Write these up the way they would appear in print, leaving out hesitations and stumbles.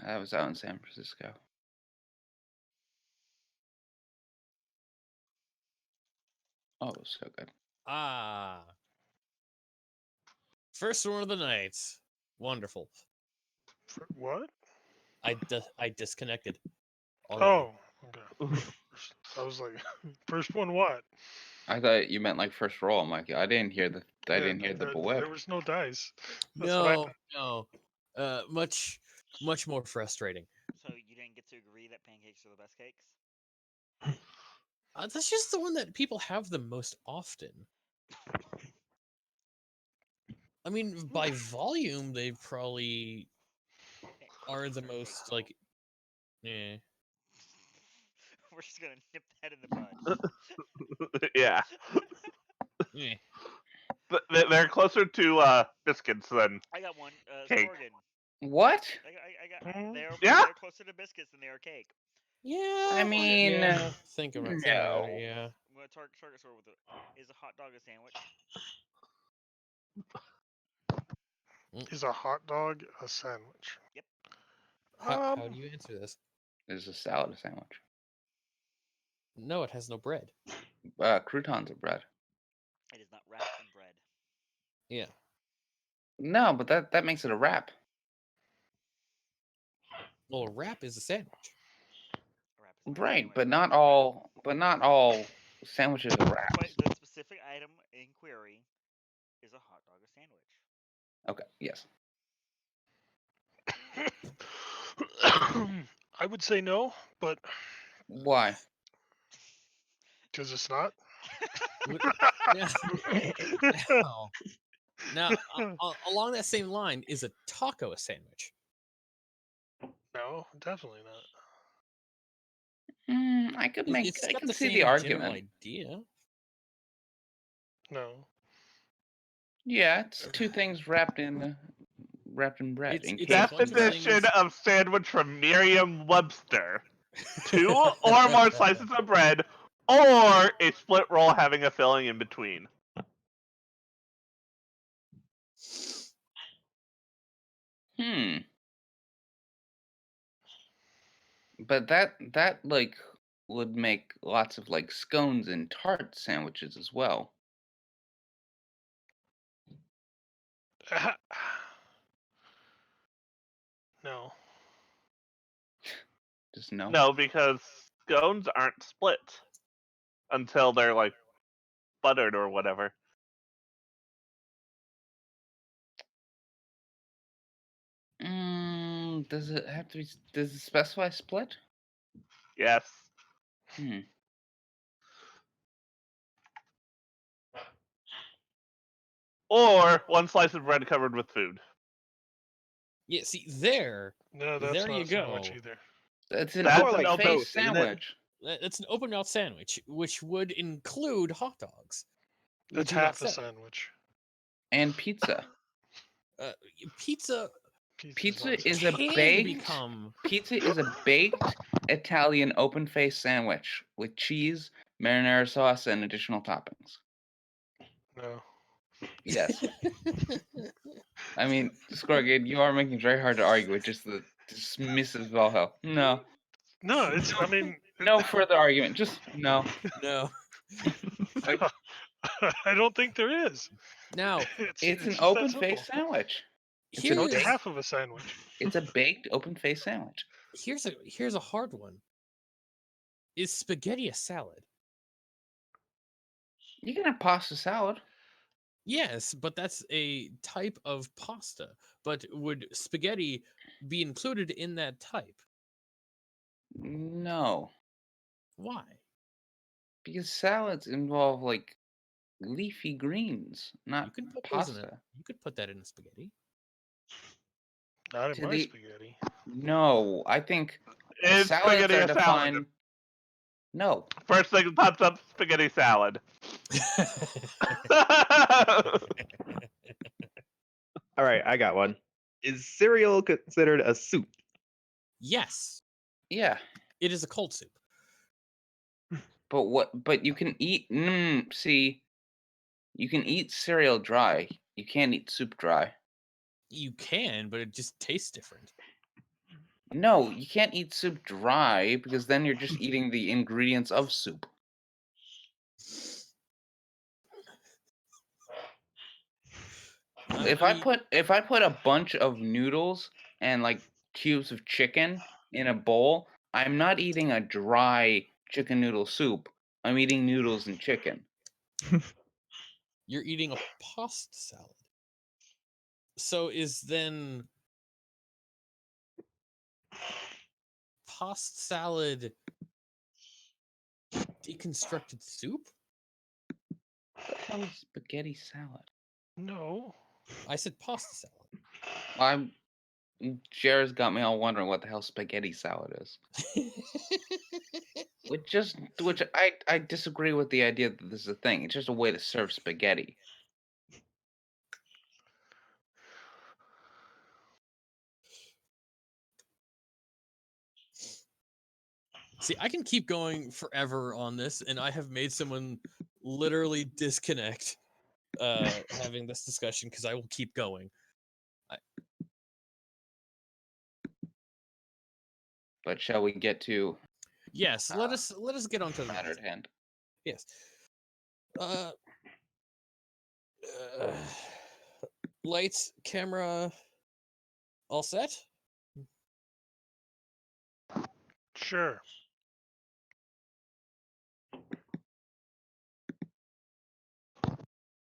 That was out in San Francisco. Oh, it was so good. First one of the night. Wonderful. What? I disconnected. Already. Oh, okay. I was like, first one what? I thought you meant like first roll. I'm like, I didn't hear the blip. There was no dice. That's what I No, thought. no. Much more frustrating. So you didn't get to agree that pancakes are the best cakes? That's just the one that people have the most often. I mean, by volume, they probably are the most like. Eh. We're just gonna nip that in the bud. Yeah. Eh. They're closer to biscuits than I got one. Cake. Scorgan. What? I got. They're Yeah. closer to biscuits than they are cake. Yeah. I mean, yeah, think about it. no. Yeah. Well, target store with is a hot dog a sandwich? Is a hot dog a sandwich? Yep. How do you answer this? Is a salad a sandwich? No, it has no bread. Croutons are bread. It is not wrapped in bread. Yeah. No, but that makes it a wrap. Well, a wrap is a sandwich. A wrap is not a Right, sandwich. but not all sandwiches are wraps. But the specific item in query is a hot dog a sandwich. Okay, yes. I would say no, but Why? because it's not. Now, along that same line, is a taco a sandwich? No, definitely not. I could It's I got can the see same the general argument. idea. No. Yeah, it's two things wrapped in bread. It's in a cake. bunch of Definition things- of sandwich from Merriam-Webster: 2 or more slices of bread, or a split roll having a filling in between. But that like would make lots of like scones and tart sandwiches as well. No. Just no. No, because scones aren't split until they're like buttered or whatever. Does it have to be? Does it specify split? Yes. Or one slice of bread covered with food. Yeah, see there. No, that's there not you so go. much either. It's an That's open an open face toast, isn't it? sandwich. It's an open mouth sandwich, which would include hot dogs. That's half a sandwich. And pizza. Pizza. Pizza is a can baked. become. Pizza is a baked Italian open face sandwich with cheese, marinara sauce, and additional toppings. No. Yes. I mean, Scorgate, you are making it very hard to argue with just the dismissive Valhalla. No. No, it's. I mean. No further argument. Just no. No. I don't think there is. Now It's an just that open simple. face sandwich. No, it's half of a sandwich. It's a baked open face sandwich. Here's a hard one. Is spaghetti a salad? You can have pasta salad. Yes, but that's a type of pasta. But would spaghetti be included in that type? No. Why? Because salads involve like leafy greens, not You could put those in pasta. it. You could put that in a spaghetti. Not in my spaghetti. No, I think Is salads spaghetti are a defined. salad? No. First thing that pops up, spaghetti salad. All right, I got one. Is cereal considered a soup? Yes. Yeah. It is a cold soup. But you can eat. See, you can eat cereal dry. You can't eat soup dry. You can, but it just tastes different. No, you can't eat soup dry because then you're just eating the ingredients of soup. If I put a bunch of noodles and like cubes of chicken in a bowl, I'm not eating a dry chicken noodle soup. I'm eating noodles and chicken. You're eating a pasta salad. So is then pasta salad deconstructed soup? What the hell is spaghetti salad? No. I said pasta salad. Jared's got me all wondering what the hell spaghetti salad is. Which I disagree with the idea that this is a thing. It's just a way to serve spaghetti. See, I can keep going forever on this, and I have made someone literally disconnect having this discussion because I will keep going. But shall we get to Yes, let us get on to the the matter next. at hand? Yes. Lights, camera, all set? Sure.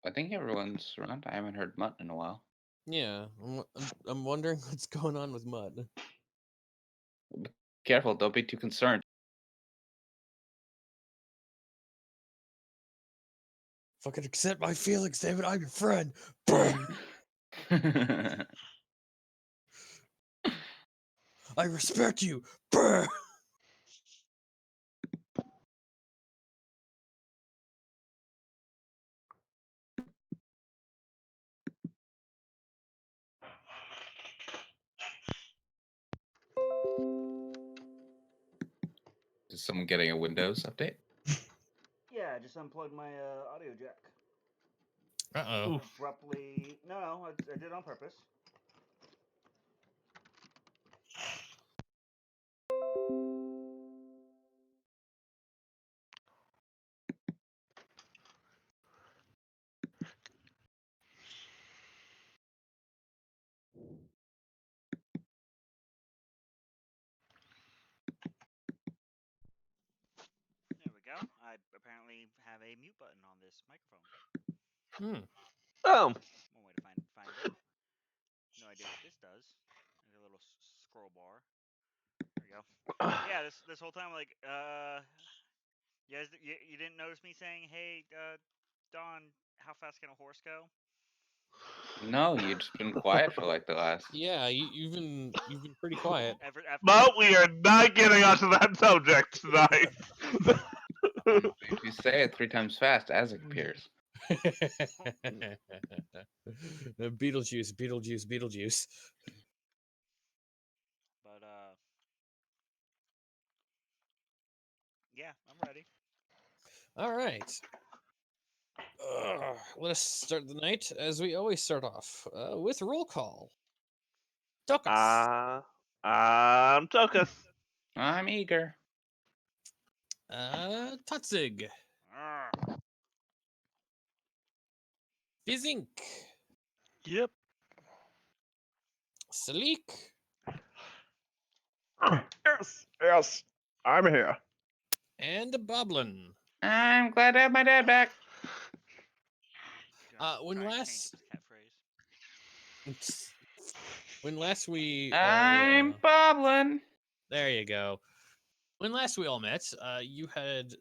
I think everyone's around. I haven't heard Mutt in a while. Yeah, I'm wondering what's going on with Mud. Careful, don't be too concerned. If I could accept my feelings, David, I'm your friend. I respect you. Is someone getting a Windows update? Yeah, I just unplugged my audio jack. Uh-oh. Abruptly. No, I did it on purpose. There we go. I apparently have a mute button on this microphone. Oh, One way to find it. No idea what this does. There's a little scroll bar. There we go. Yeah, this whole time, like, you guys, you didn't notice me saying, "Hey, Don, how fast can a horse go?" No, you've just been quiet for like the last. Yeah, you've been pretty quiet. After but we are not getting onto that subject tonight. If you say it 3 times fast, as it appears. Beetlejuice, Beetlejuice, Beetlejuice. But yeah, I'm ready. All right. Let us start the night as we always start off with roll call. Tokus. I'm Tokus. I'm eager. Tutzig. Arr. Fizink. Yep. Sleek. Yes, I'm here. And Boblin. I'm glad to have my dad back. When Try and change last- his catchphrase. When last we I'm Boblin. there you go. When last we all met, you had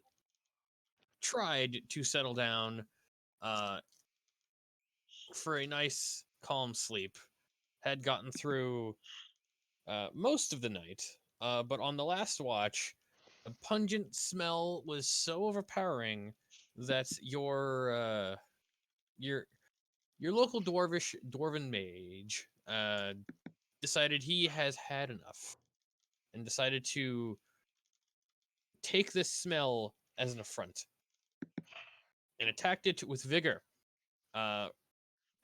tried to settle down for a nice calm sleep, had gotten through most of the night, but on the last watch, the pungent smell was so overpowering that your local dwarven mage decided he has had enough and decided to take this smell as an affront and attacked it with vigor.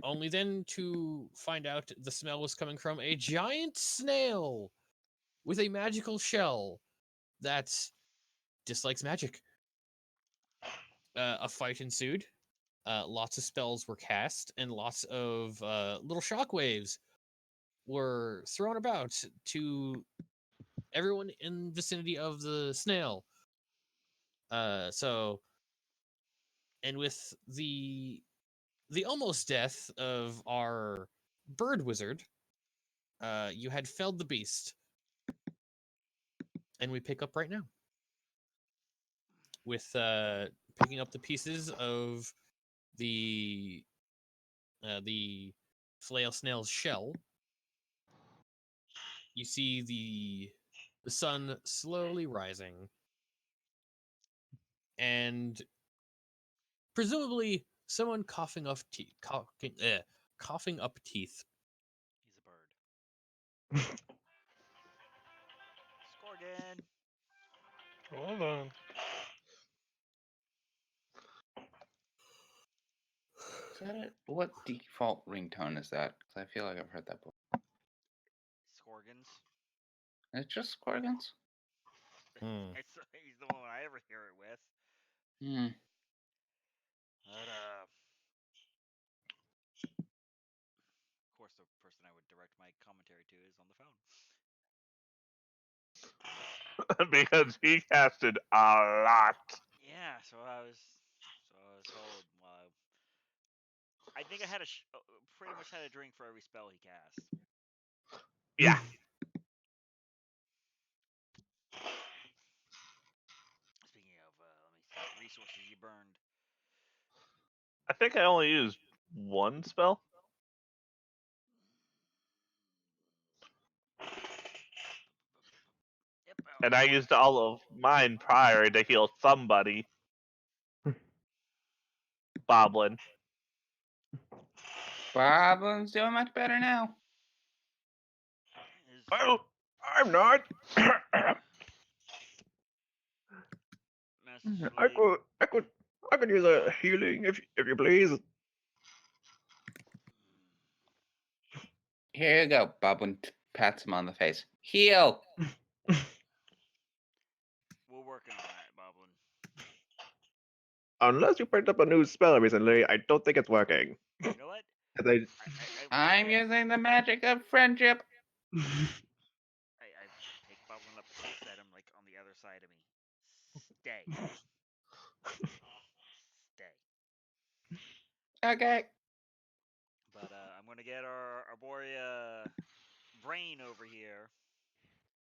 Only then to find out the smell was coming from a giant snail with a magical shell that dislikes magic. A fight ensued. Lots of spells were cast, and lots of little shockwaves were thrown about to everyone in vicinity of the snail. So, and with the almost death of our bird wizard, you had felled the beast, and we pick up right now with picking up the pieces of the flail snail's shell. You see the sun slowly rising, and presumably someone coughing up teeth. Coughing up teeth. He's a bird. Score again. Hold on. Is that it? What default ringtone is that? Because I feel like I've heard that before. Scorgans. It's just Scorgans? He's the one I ever hear it with. Hmm. But of course, the person I would direct my commentary to is on the phone. Because he casted a lot. Yeah, so I was told. Well, I think I had pretty much had a drink for every spell he cast. Yeah. Speaking of, let me see, resources you burned. I think I only used one spell. Yep. And I used all of mine prior to heal somebody. Boblin. Boblin's doing much better now. Oh, I'm not. I Sleep. could use a healing if you please. Here you go. Boblin pats him on the face. Heal! We're working on that, Boblin. Unless you picked up a new spell recently, I don't think it's working. You know what? 'Cause I'm using the magic of friendship. I pick Boblin up and set him like on the other side of me. Stay. Stay. Okay. But I'm gonna get our boy Brain over here,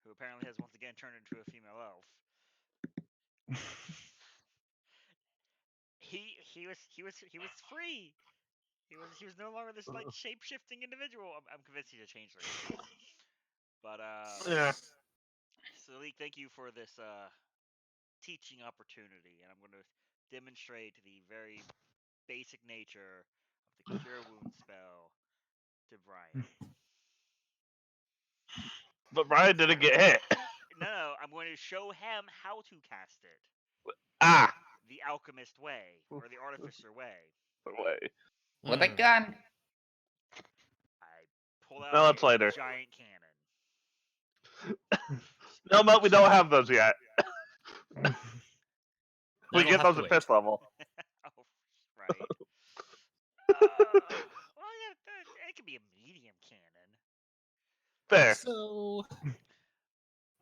who apparently has once again turned into a female elf. He was free. He was no longer this like shape shifting individual. I'm convinced he's a changeling. But Yeah. Salik, thank you for this teaching opportunity, and I'm going to demonstrate the very basic nature of the Cure Wound spell to Brian. But Brian didn't get hit. No, I'm going to show him how to cast it. Ah. The alchemist way, or the artificer way. Way. With a gun. I pull out No, that's a later. giant cannon. No, but we don't have those yet. We That'll get have those to at wait. 5th level. Oh, right. Well, yeah, it could be a medium cannon. Fair. So,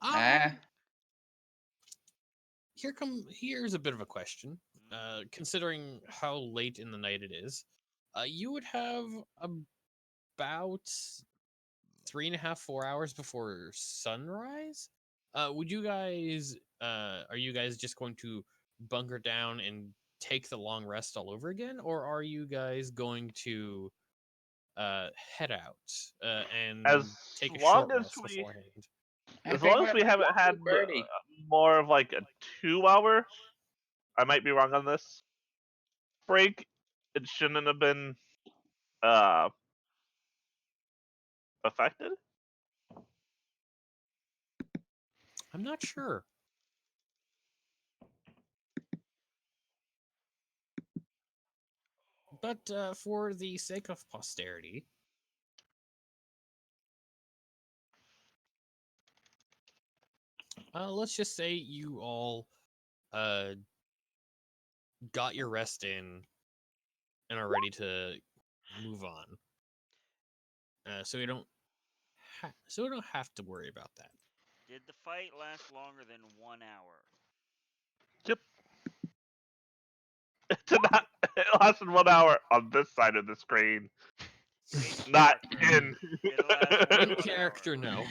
Ah. here's a bit of a question. Considering how late in the night it is, you would have about 3.5, 4 hours before sunrise. Would you guys? Are you guys just going to bunker down and take the long rest all over again, or are you guys going to head out and As take a long short as rest we, beforehand? as long as we haven't had birdie. more of like a 2 hour, I might be wrong on this, break, it shouldn't have been affected. I'm not sure. But for the sake of posterity, let's just say you all got your rest in and are ready to move on. So we don't have to worry about that. Did the fight last longer than 1 hour? Yep. It lasted 1 hour on this side of the screen. Not Character. in. Did it last more In than 1 character, hour? no.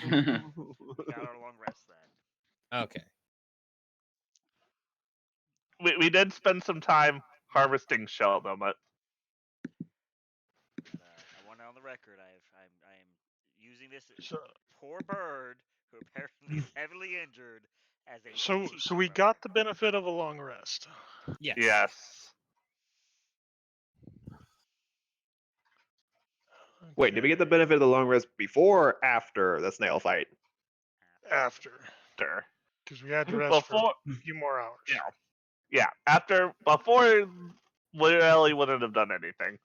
Got our long rest then. Okay. We did spend some time harvesting shell though, but But, I want it on the record. I am using this So, poor bird who apparently is heavily injured as a so teaching we bird. got the benefit of a long rest. Yes. yes. Wait, did we get the benefit of the long rest before or after the snail fight? After, After. because we had to rest for Before, a few more hours. yeah, before, literally wouldn't have done anything.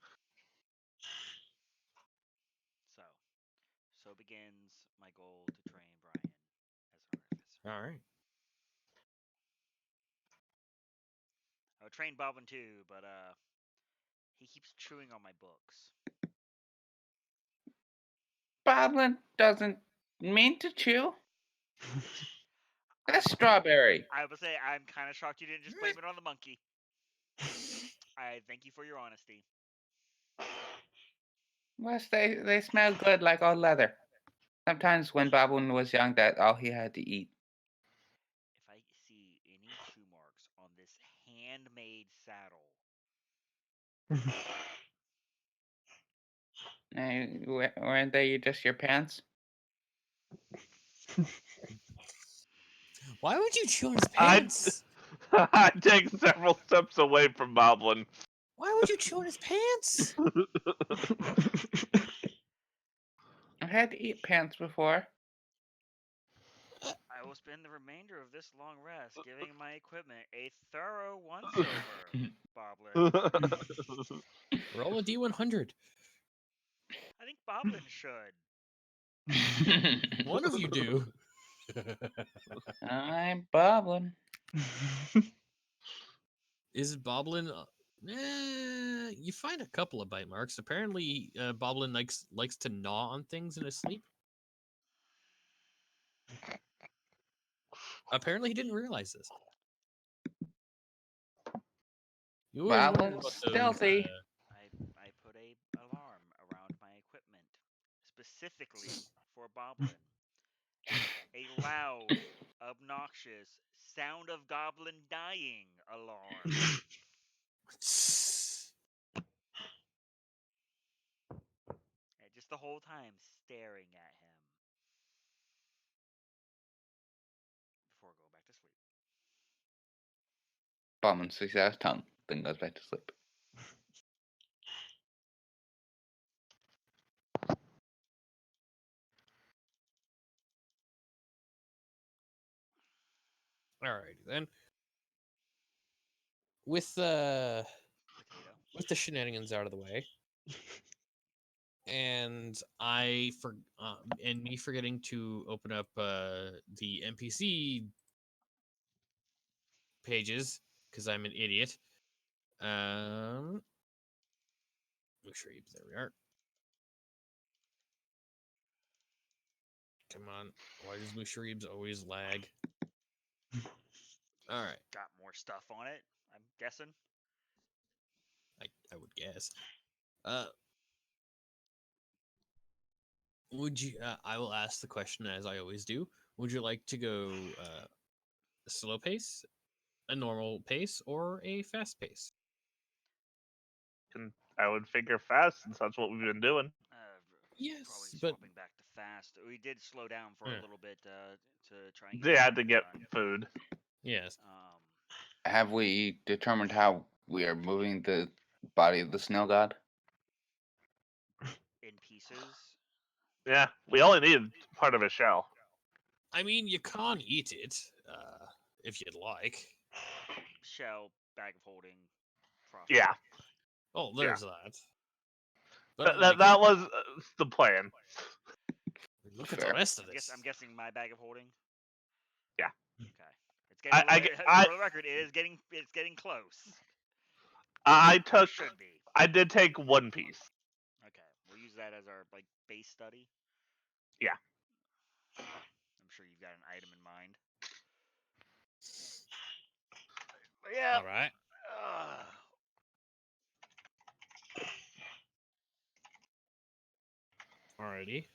So begins my goal to train Brian as an artificer. All right. I would train Boblin too, but he keeps chewing on my books. Boblin doesn't mean to chew. That's strawberry. I would say I'm kind of shocked you didn't just blame it on the monkey. I thank you for your honesty. Well, they smell good like old leather. Sometimes when Boblin was young, that's all he had to eat. If I see any chew marks on this handmade saddle, Weren't they just your pants? Why would you chew on his I- pants? I take several steps away from Moblin. Why would you chew on his pants? I had to eat pants before. I will spend the remainder of this long rest giving my equipment a thorough once-over, Boblin. Roll a d100. I think Boblin should. One of you do. I'm Boblin. Is Boblin? You find a couple of bite marks. Apparently, Boblin likes to gnaw on things in his sleep. Apparently, he didn't realize this. You always wondered Boblin's about those. stealthy. I put a alarm around my equipment specifically for Boblin. A loud, obnoxious sound of goblin dying alarm. And just the whole time staring at him before going back to sleep. Boblin sticks out his tongue, then goes back to sleep. Alrighty then. With the shenanigans out of the way, and and me forgetting to open up the NPC pages because I'm an idiot. Make sure there we are. Come on. Why does Musharib's always lag? Alright. Got more stuff on it, I'm guessing. I would guess. Would you I will ask the question as I always do. Would you like to go a slow pace, a normal pace, or a fast pace? And I would figure fast since that's what we've been doing. Yes, Probably but swapping back to fast. We did slow down for Yeah. a little bit to try and They had to some get done. food. yes. Have we determined how we are moving the body of the snail god? In pieces. Yeah, we only needed part of a shell. I mean, you can't eat it if you'd like. Shell, bag of holding, process. Yeah, Oh, there's that. But that was the plan. look at the Fair. rest of this. I'm guessing my bag of holding. Yeah. It's getting I for the record, it's getting close. took Should be. I did take one piece. Okay, we'll use that as our base study. Yeah. I'm sure you've got an item in mind. But yeah. All right. Alrighty.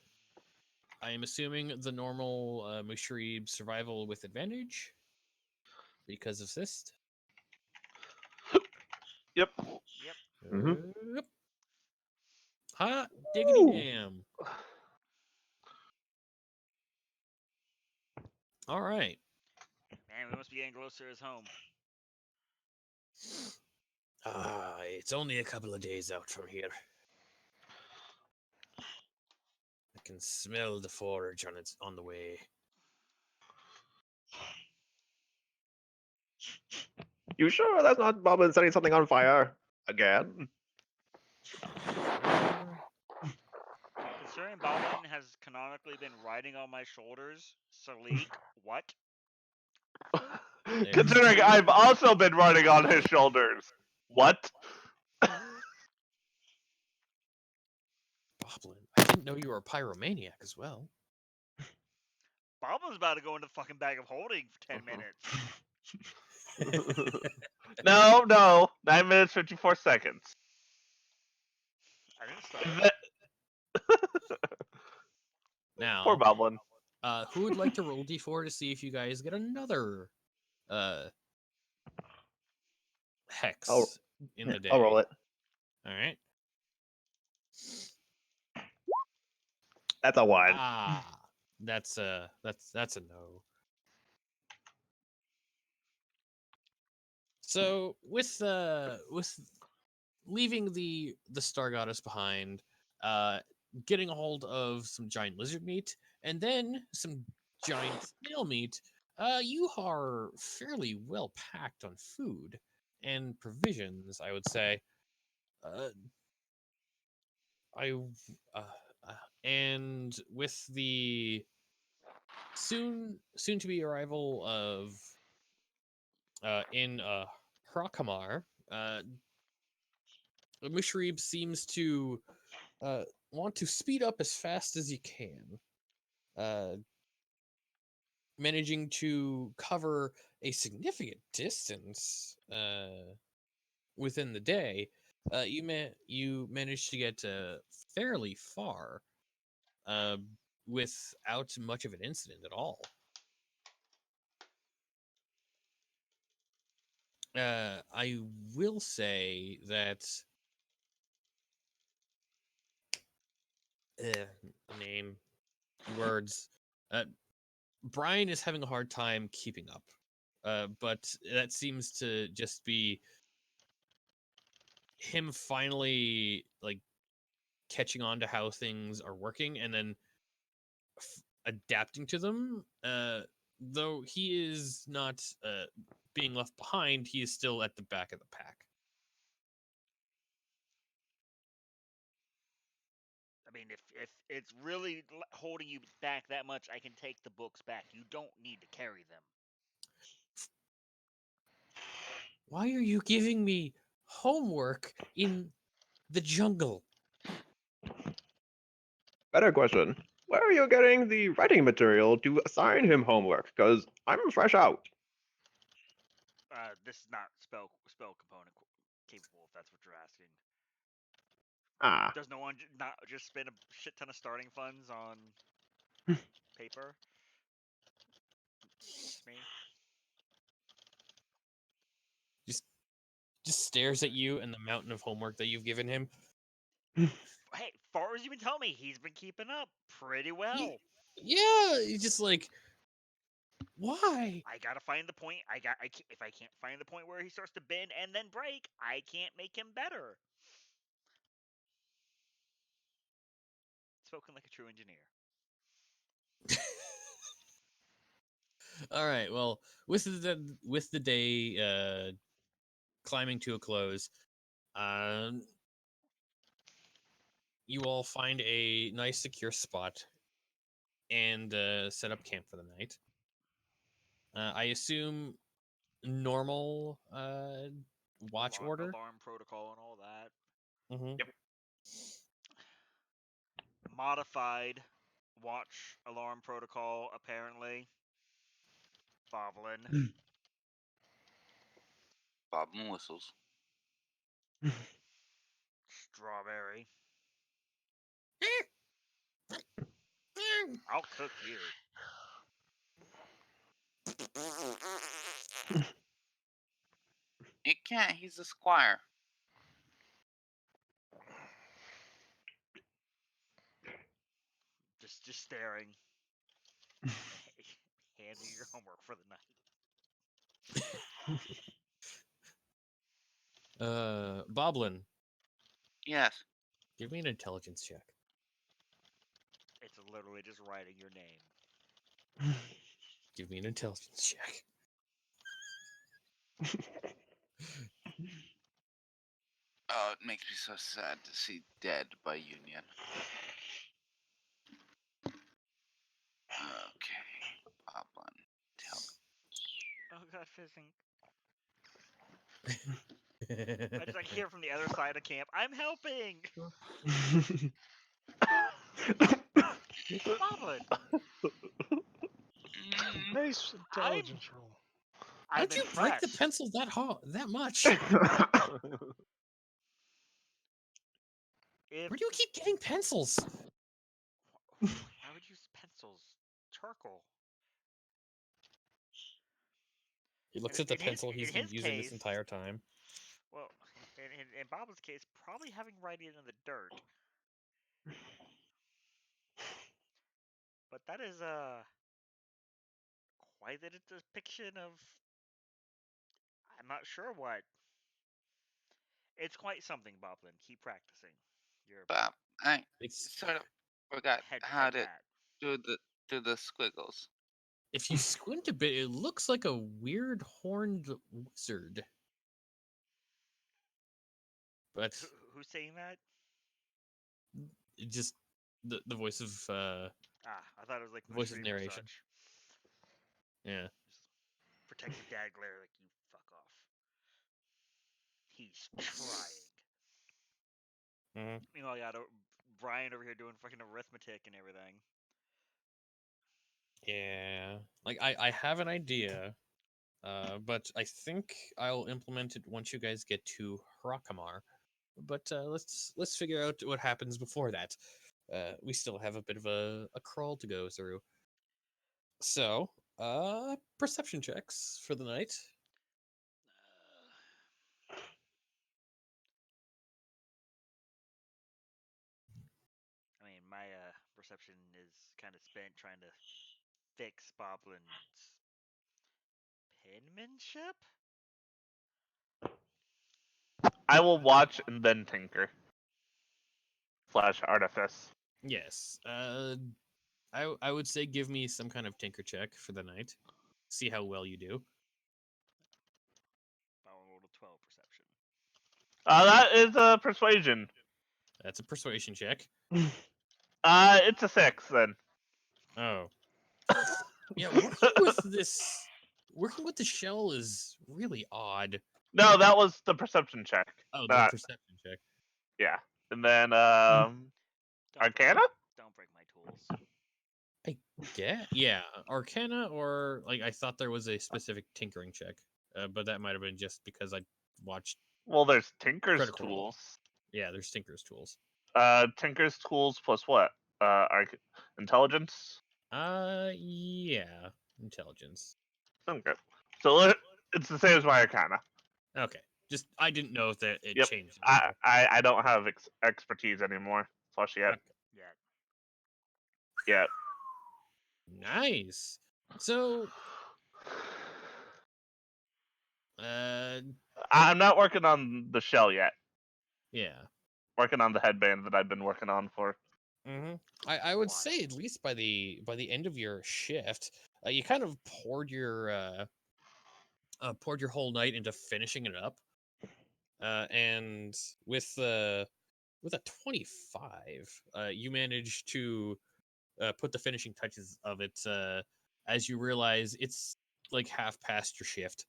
I am assuming the normal Mushrib survival with advantage because of cyst. Yep. Yep. Mhm. Yep. Hot diggity Ooh. damn. All right. Man, we must be getting closer to his home. It's only a couple of days out from here. I can smell the forage on the way. You sure that's not Bobbin setting something on fire again? Considering Boblin has canonically been riding on my shoulders, Salik, what? Considering I've also been running on his shoulders. What? Boblin, I didn't know you were a pyromaniac as well. Boblin's about to go into the fucking bag of holding for 10 minutes. No. 9 minutes 54 seconds. I didn't start. Now, Poor Boblin. who would like to roll d4 to see if you guys get another hex in the day? I'll roll it. All right. That's a 1. That's a no. So with leaving the Star Goddess behind, getting a hold of some giant lizard meat, and then some giant snail meat, you are fairly well packed on food and provisions, I would say. I and with the soon to be arrival of in Hrakamar, Mushrib seems to want to speed up as fast as you can, managing to cover a significant distance within the day. You managed to get fairly far without much of an incident at all. I will say that name words. Brian is having a hard time keeping up, but that seems to just be him finally like catching on to how things are working and then adapting to them. Though he is not being left behind, he is still at the back of the pack. I mean, if it's really holding you back that much, I can take the books back. You don't need to carry them. Why are you giving me homework in the jungle? Better question. Where are you getting the writing material to assign him homework? Because I'm fresh out. This is not spell component capable. If that's what you're asking. Ah. Does no one not just spend a shit ton of starting funds on paper? It's me. Just stares at you and the mountain of homework that you've given him. Hey, far as you've been telling me, he's been keeping up pretty well. Yeah, he's just like, why? I gotta find the point. If I can't find the point where he starts to bend and then break, I can't make him better. Spoken like a true engineer. All right. Well, with the day climbing to a close, you all find a nice secure spot and set up camp for the night. I assume normal watch order. Alarm protocol and all that. Mm-hmm. Yep. Modified watch alarm protocol, apparently. Boblin. Bob and whistles. Strawberry. I'll cook you. You can't. He's a squire. Just staring. Hand you your homework for the night. Boblin, Yes. give me an intelligence check. It's literally just writing your name. Give me an intelligence check. Oh, it makes me so sad to see dead by Union. Okay. Boblin. Tell. Oh god, fizzing. I hear from the other side of camp, I'm helping! Boblin! Nice intelligence roll. How'd I'm you break the impressed. pencil that much? If Where do you keep getting pencils? I would use pencils. Charcoal. He looks In- at the in his- pencil he's in been his using this case- entire time. Well, in Bob's case, probably having writing in the dirt. But that is quite a depiction of I'm not sure what. It's quite something, Boblin. Keep practicing. Your Bob, I It's sort of forgot head how to hat. do the squiggles. if you squint a bit, it looks like a weird horned wizard. But Who's saying that? it just the voice of I thought it was like the Voice of stream or narration. such. yeah. Just protective dad glare like you fuck off. He's trying. Mhm. Meanwhile, I got Brian over here doing fucking arithmetic and everything. Yeah. Like I have an idea, but I think I'll implement it once you guys get to Harakamar. But let's figure out what happens before that. We still have a bit of a crawl to go through. So, perception checks for the night. I mean, my perception is kind of spent trying to fix Boblin's penmanship. I will watch and then tinker. Slash artifice. Yes. I would say give me some kind of tinker check for the night. See how well you do. Boblin rolled a 12 perception. That is a persuasion. That's a persuasion check. It's a 6 then. Oh. Yeah, working with the shell is really odd. No, that was the perception check. Oh, the Not, perception check. yeah. And then Don't Arcana? don't break my tools. Yeah, Arcana or like I thought there was a specific tinkering check, but that might have been just because I watched. Well, there's Tinker's Critical Role. tools. Yeah, there's Tinker's tools. Tinker's tools plus what? Intelligence? Yeah, intelligence. Okay. So it's the same as my Arcana. Okay, just I didn't know if that it Yep. changed. I don't have expertise anymore. Plus yet. Okay. Yeah. Yeah. Nice. So, uh, I'm not working on the shell yet. yeah. Working on the headband that I've been working on for. Mm-hmm. I would Why? say at least by the end of your shift, you kind of poured your whole night into finishing it up, and with a 25, you managed to put the finishing touches of it as you realize it's like half past your shift.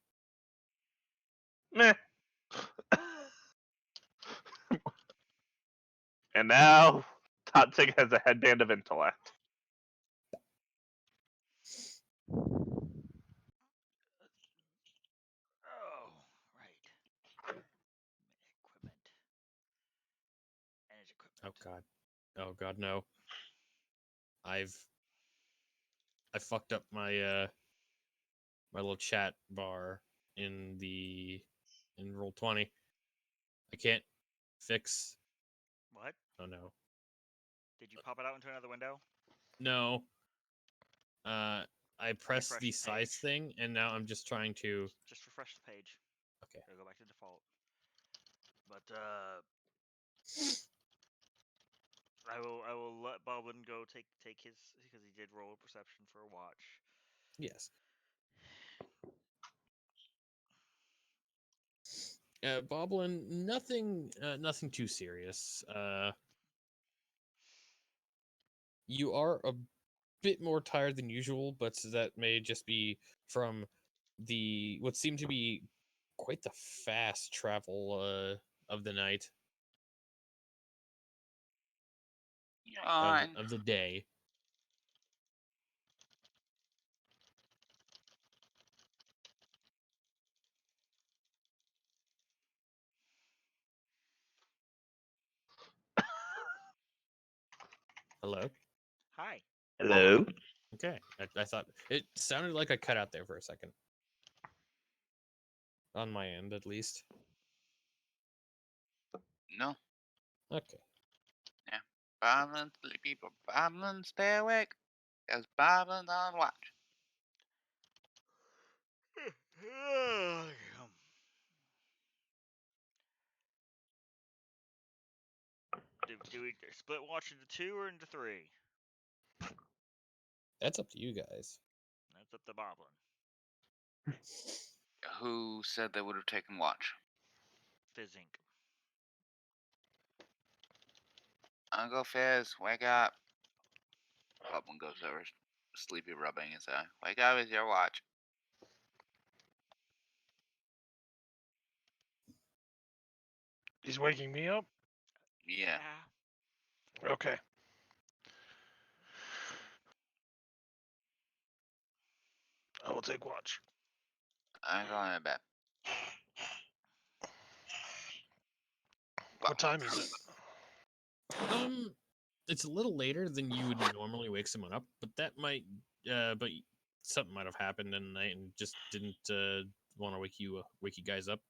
Meh. And now, Totzig has a headband of intellect. Oh, right. Equipment. Energy equipment. Oh god, no. I fucked up my my little chat bar in Roll20. I can't fix. What? Oh no. Did you pop it out into another window? No. I pressed Refresh the the size page. thing, and now I'm just trying to. Just refresh the page. Okay. It'll go back to default. But I will let Boblin go take his, because he did roll a perception for a watch. Yes. Boblin, nothing too serious. You are a bit more tired than usual, but that may just be from what seemed to be quite the fast travel of the night Yawn. of the day. Hello. Hi. Hello? Okay, I thought it sounded like I cut out there for a second. On my end, at least. No. Okay. Boblin, sleepy, but Boblin, stay awake. Because Boblin's on watch. Do we split watch into 2 or into 3? That's up to you guys. That's up to Boblin. Who said they would have taken watch? Fizzink. Uncle Fizz, wake up. Boblin goes over, sleepy, rubbing his eye. Wake up, it's your watch. He's waking me up? Yeah. Okay. I will take watch. I'm going to bed. What time is it? It's a little later than you would normally wake someone up, but that might but something might have happened in the night and just didn't want to wake you guys up.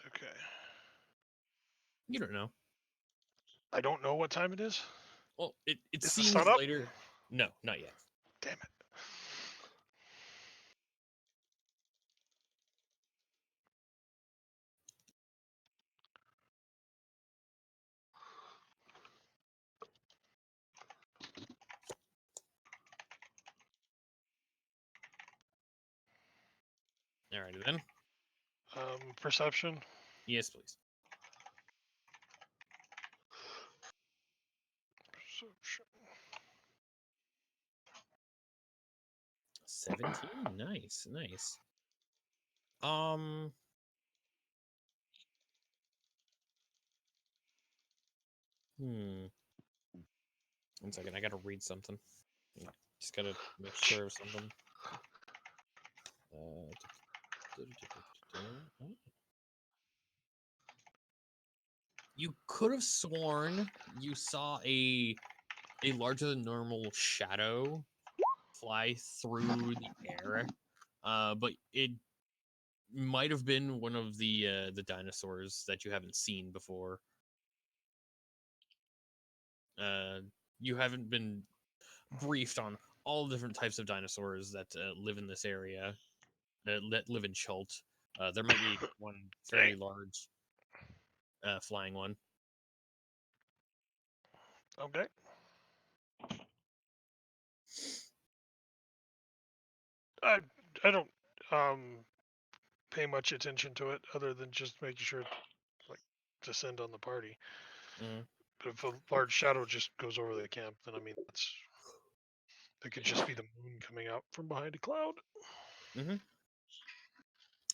Okay. You don't know. I don't know what time it is? Well, it Is the seems sun up? later. No, not yet. Damn it. Alrighty then. Perception. Yes, please. Perception. 17. Nice, nice. Hmm. 1 second, I gotta read something. Just gotta make sure of something. You could have sworn you saw a larger than normal shadow fly through the air, but it might have been one of the dinosaurs that you haven't seen before. You haven't been briefed on all different types of dinosaurs that live in this area, that live in Chult. There might be one fairly large flying one. Okay. I don't pay much attention to it other than just making sure it like descend on the party. Mm. But if a large shadow just goes over the camp, then I mean It could just be the moon coming out from behind a cloud. Well,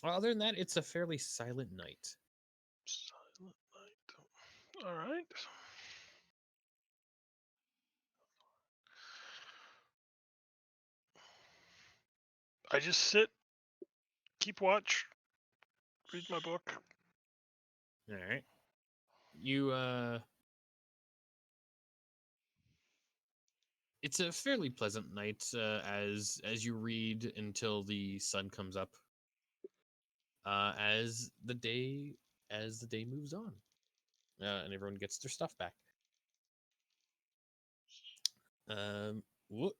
other than that, it's a fairly silent night. Silent night. All right. I just sit, keep watch, read my book. All right. You it's a fairly pleasant night as you read until the sun comes up. As the day moves on, and everyone gets their stuff back.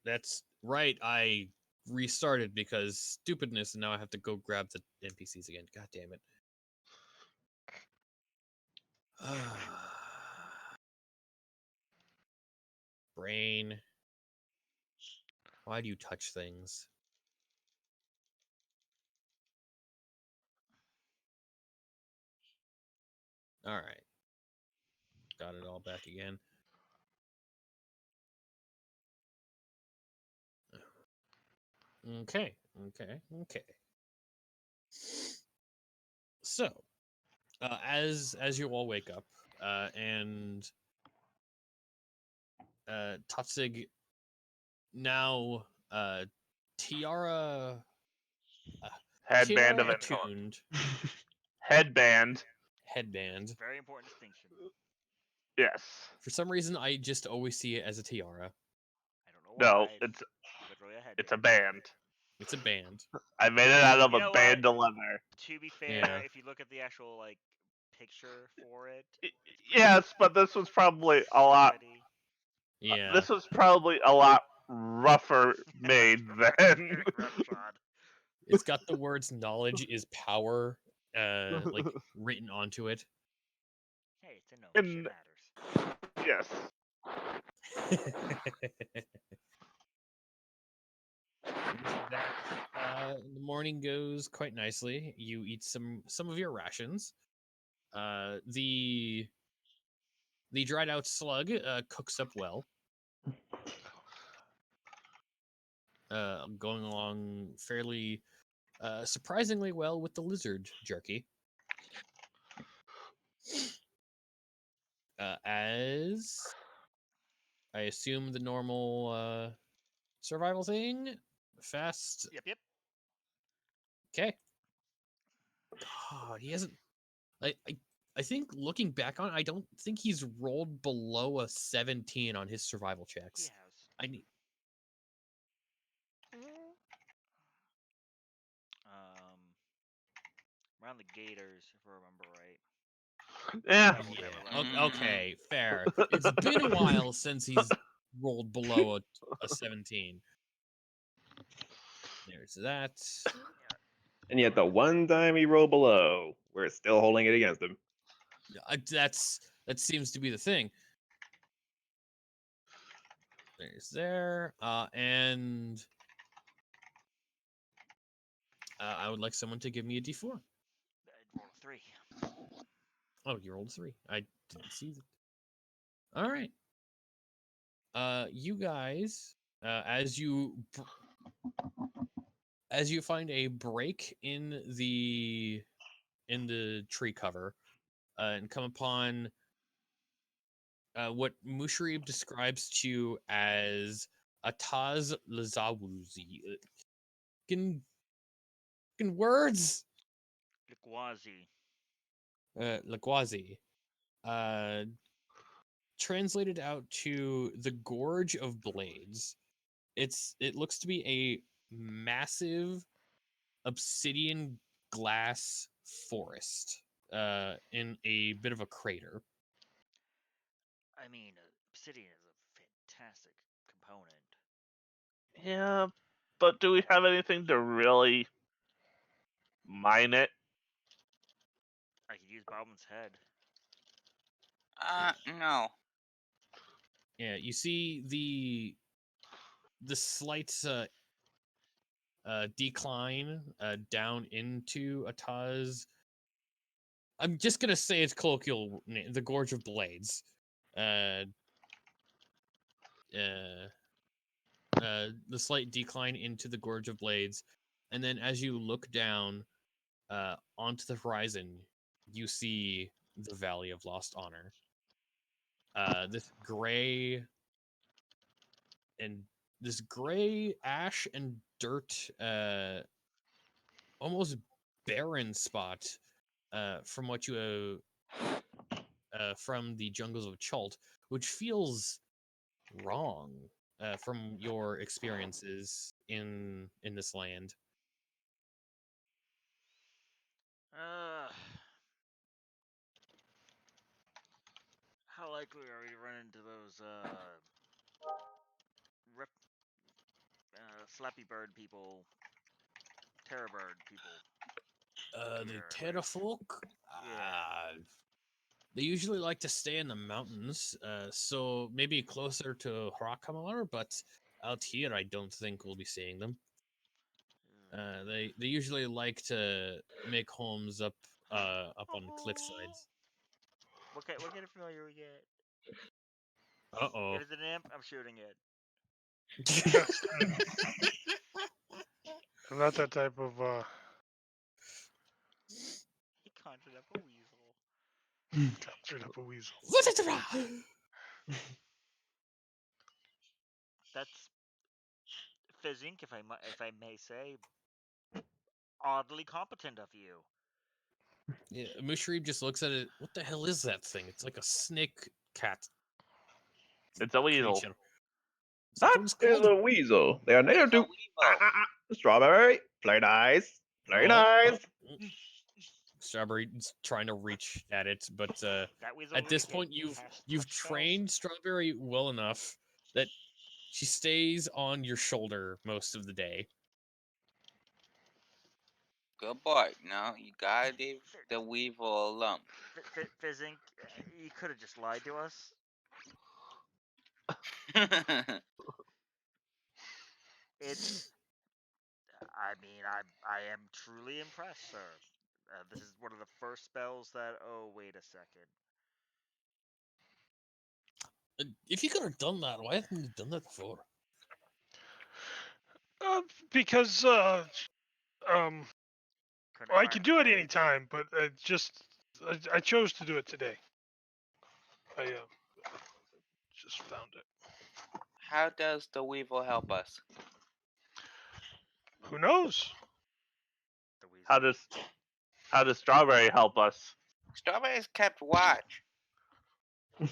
That's right. I restarted because stupidness, and now I have to go grab the NPCs again. God damn it. Brain. Why do you touch things? All right. Got it all back again. Okay. So, as you all wake up, and Totzig now tiara Headband of attuned headband. headband. Very important distinction. Yes. For some reason, I just always see it as a tiara. I don't know No, why. it's literally a headband. it's a band. It's a band. I made it out of You a know what? bandolier. To be fair, Yeah. if you look at the actual like picture for it, Yes, but this was probably a lot. already. Yeah. This was probably a lot rougher made than. Very rough shot. It's got the words "knowledge is power" like written onto it. Hey, it's a no. And- Shit matters. Yes. The morning goes quite nicely. You eat some of your rations. The dried out slug cooks up well. Going along fairly surprisingly well with the lizard jerky. As I assume the normal survival thing, fast. Yep. Okay. God, he hasn't. I think looking back on it, I don't think he's rolled below a 17 on his survival He checks. has. I need. Around the Gators, if I remember right. Yeah. Levels never Yeah. left. Okay. Fair. It's been a while since he's rolled below a 17. There's that. And yet the one time he rolled below, we're still holding it against him. That seems to be the thing. There's there. And I would like someone to give me a D4. I'd roll a 3. Oh, you rolled a 3. I didn't see that. All right. You guys, as you find a break in the tree cover, and come upon what Mushrib describes to you as Ataz Lazawuzi. Fucking words. Liquazi. Lagwazi. Translated out to the Gorge of Blades. It looks to be a massive obsidian glass forest in a bit of a crater. I mean, obsidian is a fantastic component. Yeah, but do we have anything to really mine it? I could use Bobman's head. No. Yeah, you see the slight decline down into Ataz. I'm just gonna say its colloquial name, the Gorge of Blades. the slight decline into the Gorge of Blades, and then as you look down onto the horizon, you see the Valley of Lost Honor. This gray ash and dirt, almost barren spot from what you from the jungles of Chult, which feels wrong from your experiences in this land. How likely are we to run into those Flappy Bird people, Terror Bird people? The Here, Terra like, folk, yeah. they usually like to stay in the mountains, so maybe closer to Hrakamar, but out here I don't think we'll be seeing them. They usually like to make homes up on cliff sides. What kind of familiar we get? Uh-oh. If it's an imp, I'm shooting it. I'm not that type of. He conjured up a weasel. Conjured up a weasel. That's Fizzink, if I may say, oddly competent of you. Yeah, Mushrib just looks at it. What the hell is that thing? It's like a snake cat It's a weasel. creature. Is that That what it's is called? a weasel. They are native It's a to weevil. strawberry. Play nice. Play Oh. nice. Strawberry's trying to reach at it, but That weasel at this can point you've cast you've touch spells. trained Strawberry well enough that she stays on your shoulder most of the day. Good boy. No, you gotta leave the weevil alone. Fizzink, you could have just lied to us. It's. I mean, I am truly impressed, sir. This is one of the first spells that. Oh, wait a second. If you could have done that, why haven't you done that before? Because Couldn't I find can it do it today. anytime, but I chose to do it today. I just found it. How does the weevil help us? Who knows? The weasel. How does Strawberry help us? Strawberry's kept watch. Have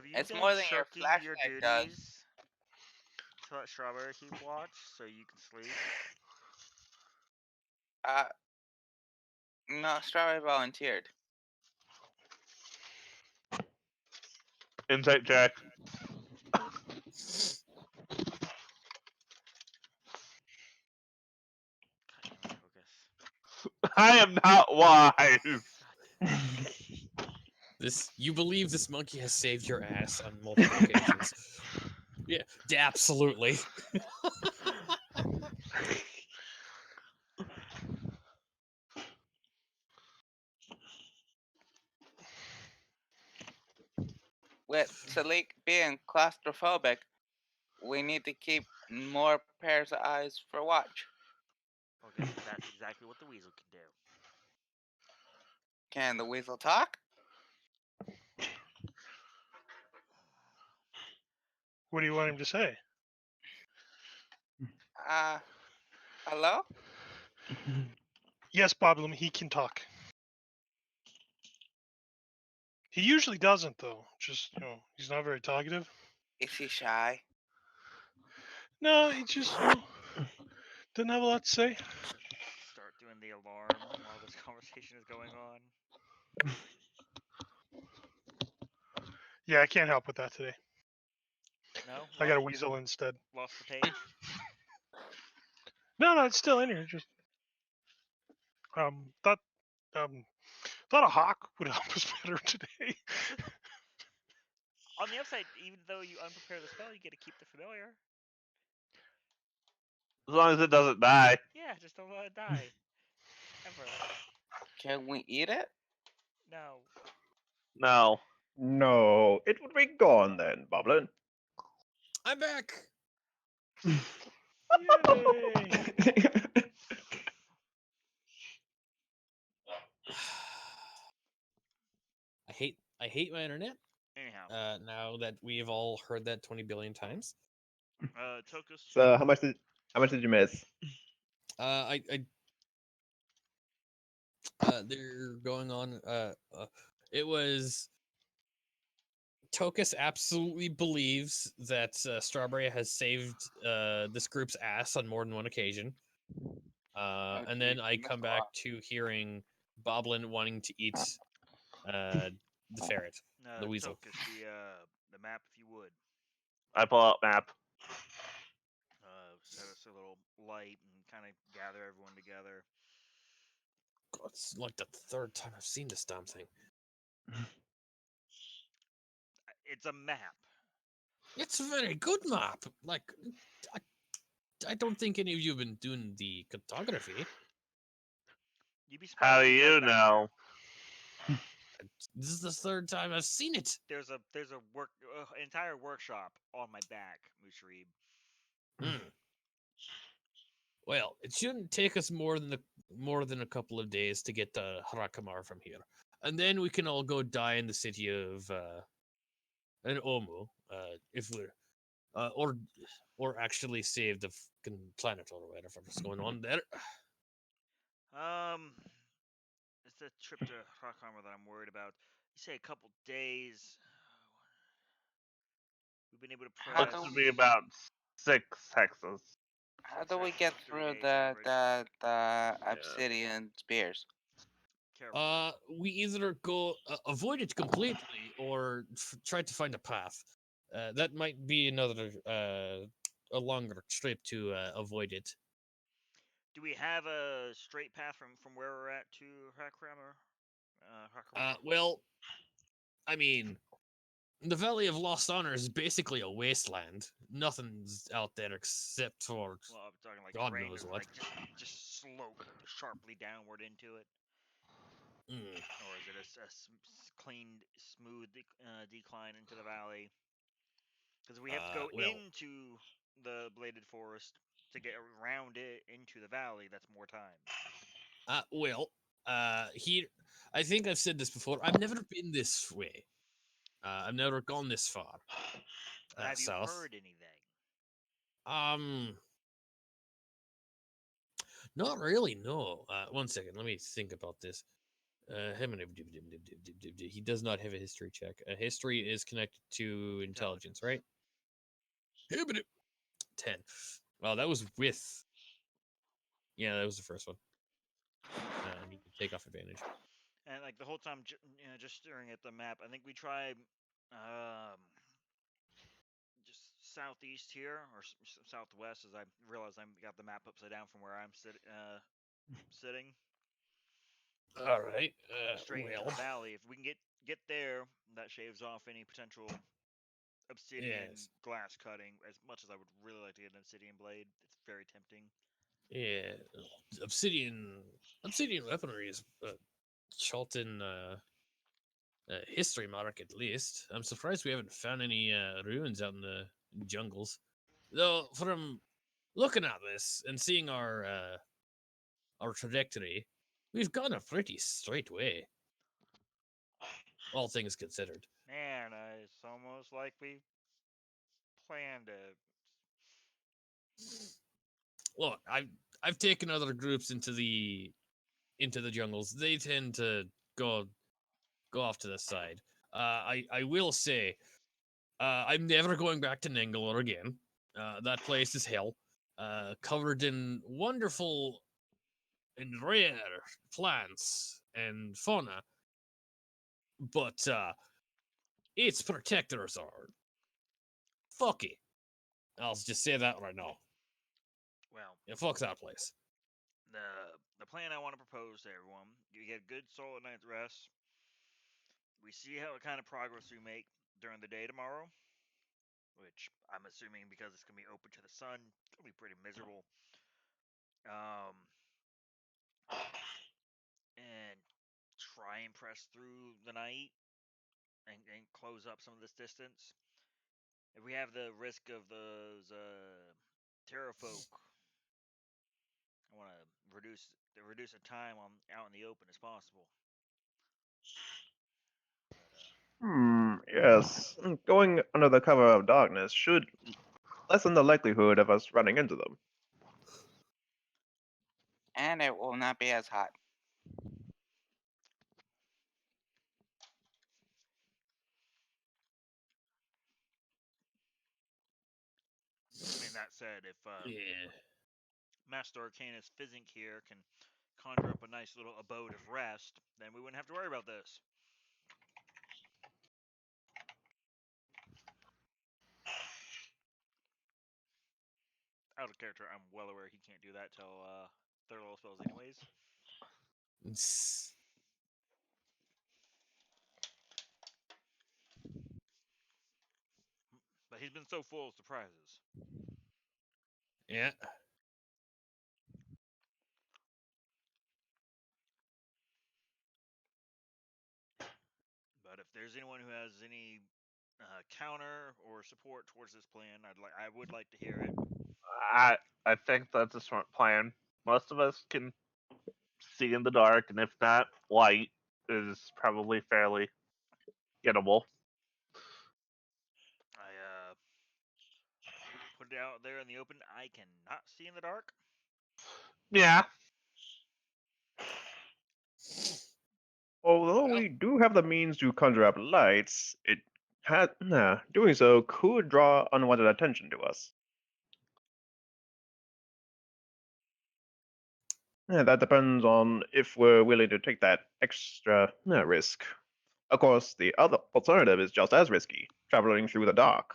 you It's been more than your shirking your flashlight does. duties to let Strawberry keep watch so you can sleep? No, Strawberry volunteered. Insight check. God damn it, focus. I am not wise. You believe this monkey has saved your ass on multiple occasions. Yeah, absolutely. With Salik being claustrophobic, we need to keep more pairs of eyes for watch. Okay, that's exactly what the weasel can do. Can the weasel talk? What do you want him to say? Hello? Yes, Boblum, he can talk. He usually doesn't, though. Just, he's not very talkative. Is he shy? No, he just, doesn't have a lot to say. Start doing the alarm while this conversation is going on. Yeah, I can't help with that today. No? I got a weasel instead. Lost the page? No, it's still in here. Just thought a hawk would help us better today. On the upside, even though you unprepare the spell, you get to keep the familiar. As long as it doesn't die. Yeah, just don't let it die. Ever. Can we eat it? No. No. No, it would be gone then, Boblin. I'm back. Yay! I hate my internet. Anyhow, Now that we've all heard that 20 billion times. Tokus. So how much did you miss? I they're going on. It was Tokus absolutely believes that Strawberry has saved this group's ass on more than one occasion. And then I come back to hearing Boblin wanting to eat the ferret, the weasel. Tokus, the map, if you would. I pull out map. Set us a little light and kind of gather everyone together. God, it's like the third time I've seen this damn thing. It's a map. It's a very good map. Like, I don't think any of you have been doing the cartography. You'd be How surprised do what you get you back know? This is the third time I've seen it. there. There's a entire workshop on my back, Musharib. Hmm. Well, it shouldn't take us more than a couple of days to get to Harakamar from here, and then we can all go die in the city of in Omu, if we're or actually save the fucking planet or whatever's going on there. It's the trip to Hrakhamar that I'm worried about. You say a couple days. We've been able to How press. Looks to do be about 6 hexes. how 6 do we hexes get in 3 through days the average. Yeah. obsidian spears? Careful. We either go avoid it completely or try to find a path. That might be another a longer trip to avoid it. Do we have a straight path from where we're at to Hrakhamar? Hrakhamar? Well, I mean, the Valley of Lost Honor is basically a wasteland. Nothing's out there except for Well, I'm talking like God terrain, knows or what. like just slope sharply downward into it, Mm. or is it a clean, smooth decline into the valley? Because we have to go Well, into the bladed forest to get around it into the valley. That's more time. well, here, I think I've said this before. I've never been this way. I've never gone this far Have you south. heard anything? Um, Not really. No. One second. Let me think about this. He does not have a history check. History is connected to intelligence, right? 10. Well, that was with. Yeah, that was the first one. I need to take off advantage. And like the whole time, just staring at the map, I think we tried just southeast here or southwest, as I realize I got the map upside down from where I'm sitting. All right. Straight into the valley. If we can get there, that shaves off any potential obsidian Yes. glass cutting. As much as I would really like to get an obsidian blade, it's very tempting. Yeah. Obsidian weaponry is Chalton history mark at least. I'm surprised we haven't found any ruins out in the jungles. Though from looking at this and seeing our trajectory, we've gone a pretty straight way. All things considered. Man, it's almost like we planned it. Look, I've taken other groups into the jungles. They tend to go off to the side. I will say, I'm never going back to Nengalore again. That place is hell. Covered in wonderful and rare plants and fauna, but its protectors are fucky. I'll just say that right now. Well, Yeah, fuck that place. the plan I want to propose to everyone: you get a good solid night's rest. We see how what kind of progress we make during the day tomorrow, which I'm assuming because it's gonna be open to the sun, it's gonna be pretty miserable. Um, and try and press through the night and close up some of this distance. If we have the risk of those terror folk, I want to reduce the time on out in the open as possible. Yes. Going under the cover of darkness should lessen the likelihood of us running into them. And it will not be as hot. I mean, that said, if Yeah. Master Arcanus Fizzink here can conjure up a nice little abode of rest, then we wouldn't have to worry about this. Out of character, I'm well aware he can't do that till third level spells anyways. But he's been so full of surprises. Yeah. But if there's anyone who has any counter or support towards this plan, I would like to hear it. I think that's a smart plan. Most of us can see in the dark, and if not, light is probably fairly gettable. I put it out there in the open. I cannot see in the dark. Yeah. Although Well, we do have the means to conjure up lights, doing so could draw unwanted attention to us. That depends on if we're willing to take that extra risk. Of course, the other alternative is just as risky, traveling through the dark.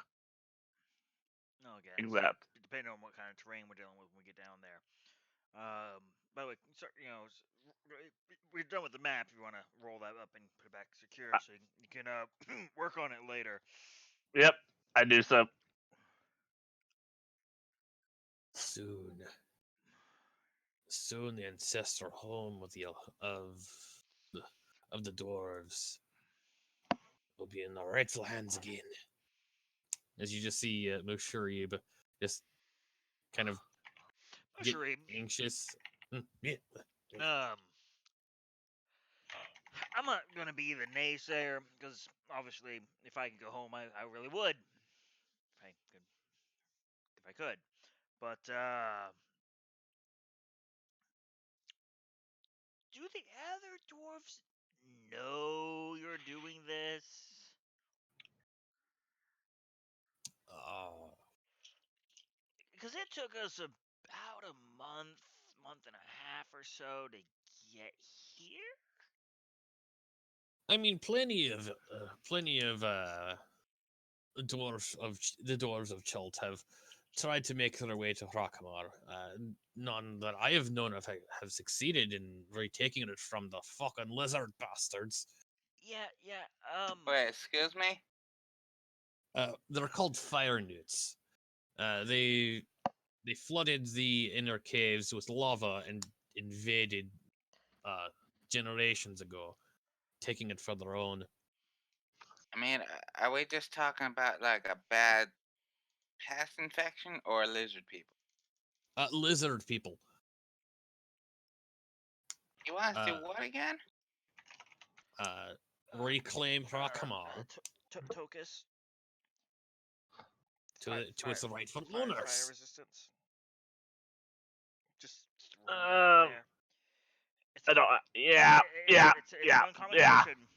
No, again, Exact. depending on what kind of terrain we're dealing with when we get down there. By the way, we're done with the map. If you want to roll that up and put it back secure, Uh, so you can work on it later. Yep, I do so. soon the ancestral home of the dwarves will be in the rightful hands again. As you just see Musharib just kind of get Sharib, anxious. Yeah. I'm not gonna be the naysayer because obviously, if I could go home, I really would. If I could, but do the other dwarves know you're doing this? Because it took us about a month and a half or so to get here. I mean, plenty of the dwarves of Chult have tried to make their way to Hrakamar. None that I have known of have succeeded in retaking it from the fucking lizard bastards. Yeah. Wait, excuse me? They're called fire newts. They flooded the inner caves with lava and invaded generations ago, taking it for their own. I mean, are we just talking about like a bad pest infection or lizard people? Lizard people. You want us to do Uh, what again? Reclaim Hrakamar Tokus. to its rightful Fire owners. resistance. Just rolling that out Um, there. I don't. It's an uncommon notion.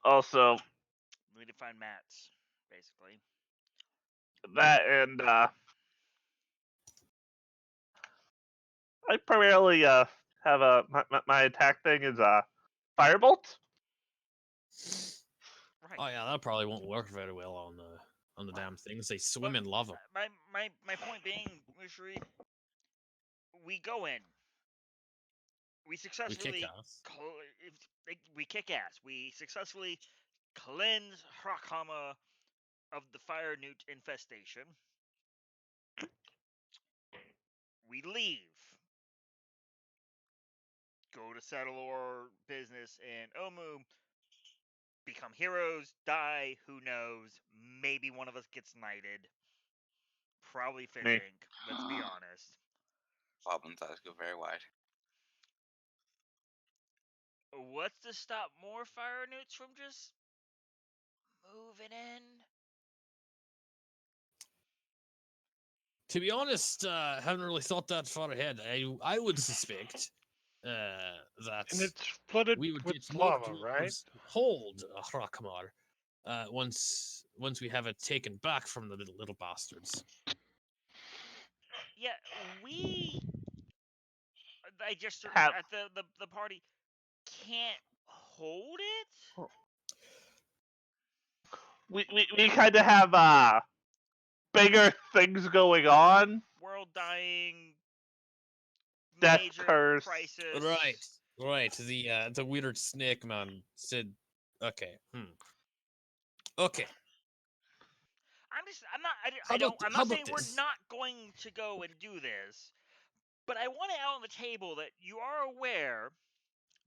Also, We need to find mats, basically. that and I primarily have my attack thing is firebolt. Right. Oh yeah, that probably won't work very well on the damn things. They swim in lava. My point being, Mushri, we go in. We successfully ass. we kick ass. We successfully cleanse Hrakama of the fire newt infestation. We leave. go to settle our business in Omu, become heroes, die, who knows? Maybe one of us gets knighted. Probably Me. fishing, let's be honest. Goblin thoughts go very wide. What's to stop more fire newts from just moving in? To be honest, haven't really thought that far ahead. I would suspect that And it's flooded we would with get more lava, right? dwarves hold Hrakamar once we have it taken back from the little bastards. Yeah, we I just Have at the party can't hold it. we kind of have bigger things going on. World dying, Death major curse. crisis. Right. The weird snake man said, "Okay, okay. I'm How not about saying we're this? not going to go and do this, but I want it out on the table that you are aware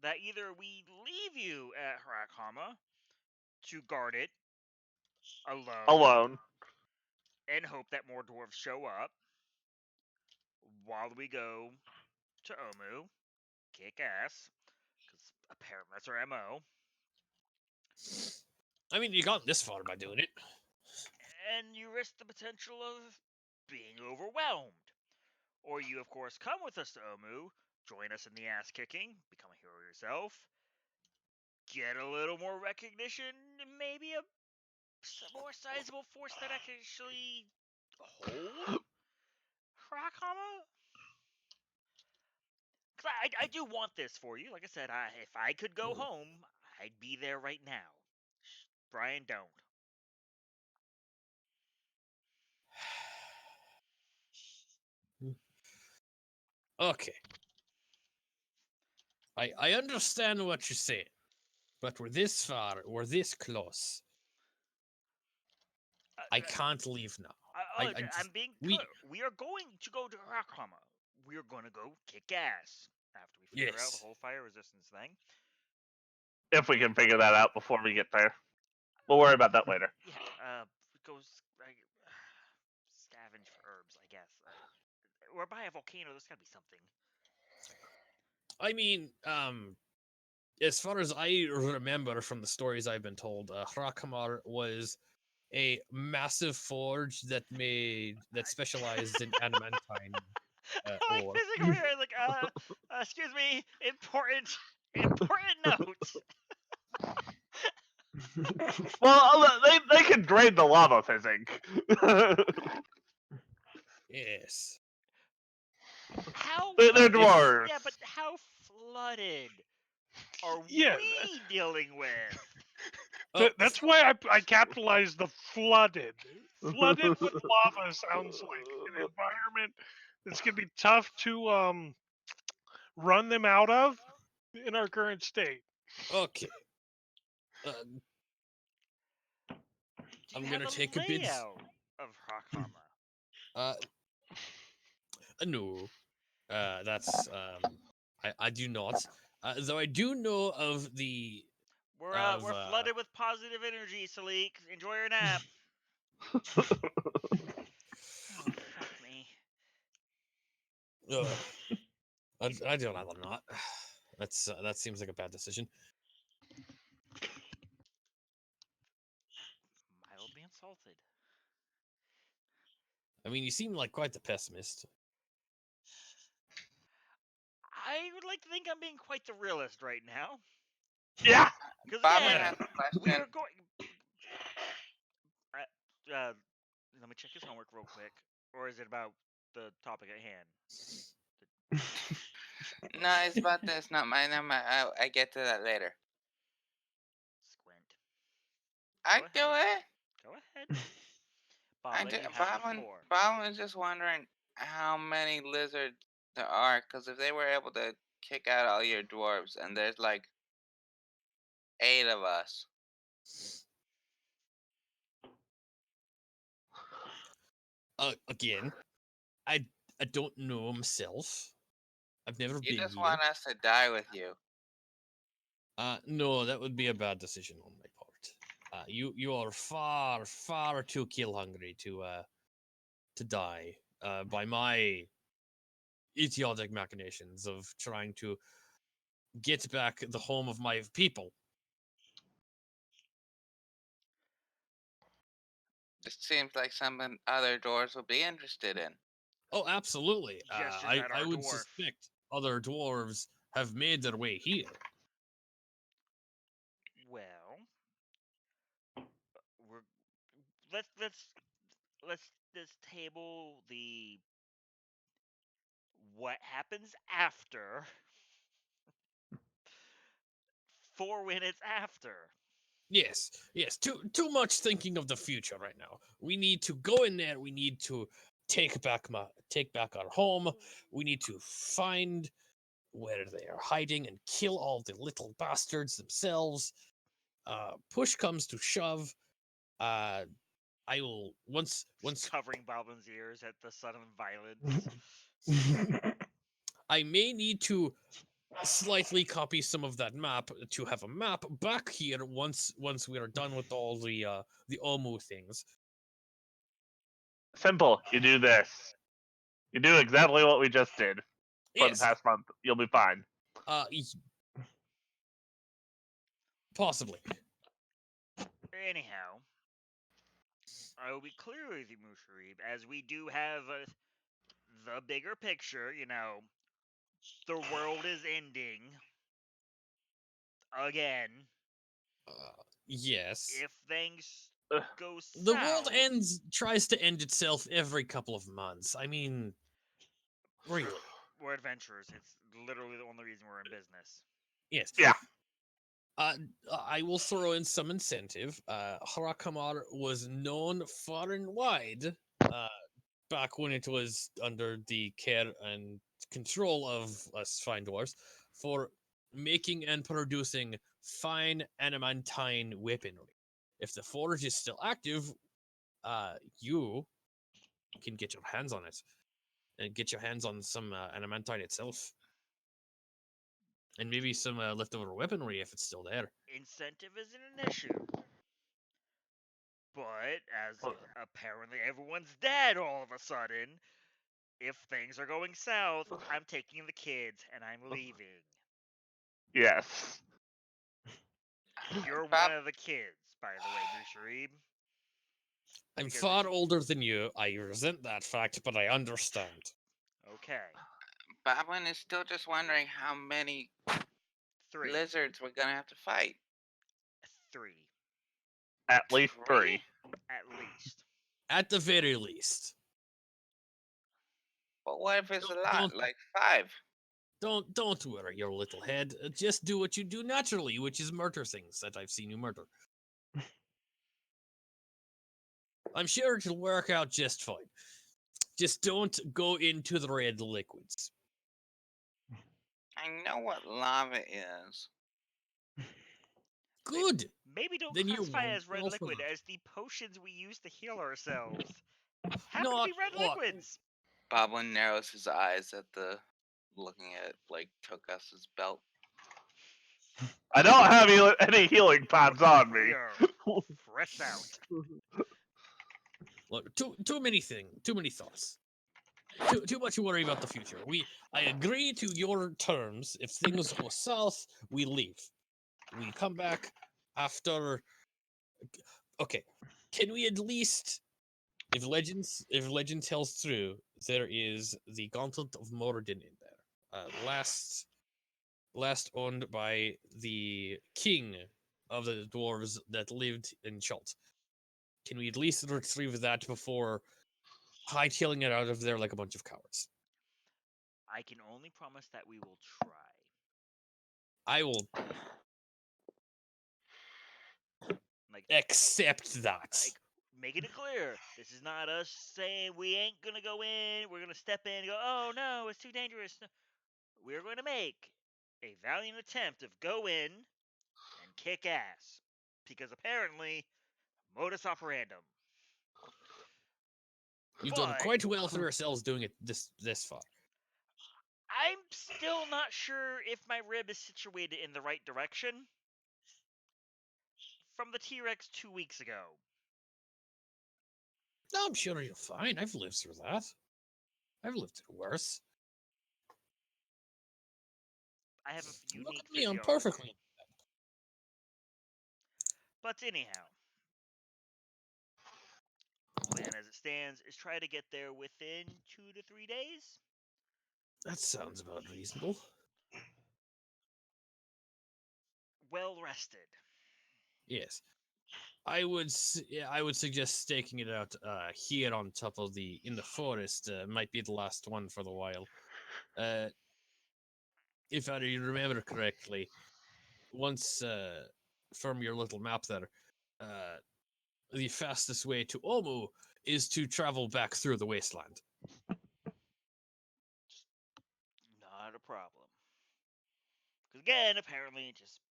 that either we leave you at Harakama to guard it alone and hope that more dwarves show up while we go to Omu, kick ass, because apparently that's our MO, I mean, you got this far by doing it. and you risk the potential of being overwhelmed. Or you, of course, come with us to Omu, join us in the ass kicking, become a hero yourself, get a little more recognition, and maybe a more sizable force that I can actually hold Harakama. Because I do want this for you. Like I said, if I could go home, I'd be there right now. Brian, don't. Okay. I understand what you're saying, but we're this far, we're this close. I can't leave now. I'm being clear. We are going to go to Harakama. We are going to go kick ass after we figure out the Yes. whole fire resistance thing. If we can figure that out before we get there, we'll worry about that later. Yeah, go scavenge for herbs, I guess. We're by a volcano. There's got to be something. I mean, as far as I remember from the stories I've been told, Hrakamar was a massive forge that specialized in adamantine Like ore. physically over here, like, excuse me, important note. Well, they can drain the lava physic. Yes. How? They're If dwarves. Yeah, but how flooded are Yeah, we dealing with? that's why I capitalized the flooded. Flooded with lava sounds like an environment that's gonna be tough to run them out of in our current state. okay. Do I'm you gonna have a take a bid. layout of Harakama? Uh, no. That's I do not. Though I do know of the We're flooded with positive energy, Salik. Enjoy your nap. Oh fuck me. I don't know. I'm not. That seems like a bad decision. Mildly insulted. I mean, you seem like quite the pessimist. I would like to think I'm being quite the realist right now. Yeah. Because Boblin again, has a we question. are going. Let me check his homework real quick. Or is it about the topic at hand? No, it's about this. Not my. I get to that later. Squint. I Go do ahead. it. Go ahead. I Boblin, do. you have the floor. Boblin is just wondering how many lizards there are. Because if they were able to kick out all your dwarves, and there's like 8 of us. Again, I don't know myself. I've never You been just here. want us to die with you. No, that would be a bad decision on my part. You are far too kill hungry to die by my idiotic machinations of trying to get back the home of my people. It seems like some other doors will be interested in. Oh, absolutely. Gestures at I our would dwarf. suspect other dwarves have made their way here. Well, we're let's table the what happens after 4 minutes after. Yes, yes. Too much thinking of the future right now. We need to go in there. We need to take back our home. We need to find where they are hiding and kill all the little bastards themselves. Push comes to shove. I will once Covering Boblin's ears at the sudden violence. I may need to slightly copy some of that map to have a map back here once we are done with all the Omu things. Simple. You do this. You do exactly what we just did for Yes. the past month. You'll be fine. Possibly. Anyhow, I will be clear with you, Musharib, as we do have the bigger picture. The world is ending again. Yes. If things Ugh. go The world south, tries to end itself every couple of months. I mean, really. we're adventurers. It's literally the only reason we're in business. Yes. Yeah. I will throw in some incentive. Harakamar was known far and wide back when it was under the care and control of us fine dwarves for making and producing fine adamantine weaponry. If the forge is still active, you can get your hands on it and get your hands on some adamantine itself. And maybe some leftover weaponry if it's still there. Incentive isn't an issue. But as apparently everyone's dead all of a sudden, if things are going south, I'm taking the kids and I'm leaving. Yes. You're Bob, one of the kids, by the way, Musharib. I'm Because far older than you. I resent that fact, but I understand. Okay, Boblin is still just wondering how many 3. lizards we're gonna have to fight. 3. At least 3. At least. At the very least. But what if it's a lot? Don't Like 5? don't worry your little head. Just do what you do naturally, which is murder things that I've seen you murder. I'm sure it'll work out just fine. Just don't go into the red liquids. I know what lava is. Good. Maybe don't Then you classify won't as red fall for liquid that. as the potions we use to heal ourselves happen to Not be red what? liquids. Boblin narrows his eyes at looking at like Tokas's belt. I don't have any healing pods on We me. are fresh out. Look, too many thoughts. Too much worry about the future. I agree to your terms. If things go south, we leave. We come back after. Okay, can we at least, if legend tells true, there is the Gauntlet of Moradin in there. Last owned by the king of the dwarves that lived in Chult. Can we at least retrieve that before hightailing it out of there like a bunch of cowards? I can only promise that we will try. I will Like, accept that. making it clear, this is not us saying we ain't gonna go in. We're gonna step in and go, oh no, it's too dangerous. No. We're going to make a valiant attempt of go in and kick ass. Because apparently, modus operandum. You've done But quite well for yourselves doing it this far. I'm still not sure if my rib is situated in the right direction from the T-Rex 2 weeks ago. No, I'm sure you're fine. I've lived through that. I've lived through worse. I have a Look unique at me, I'm physiology. perfectly. But anyhow, plan as it stands is try to get there within 2 to 3 days. That sounds about reasonable. Well rested. Yes. I would suggest staking it out here on top of in the forest. Might be the last one for the while. If I remember correctly, once from your little map there, the fastest way to Omu is to travel back through the wasteland. Not a problem. Because again, apparently, just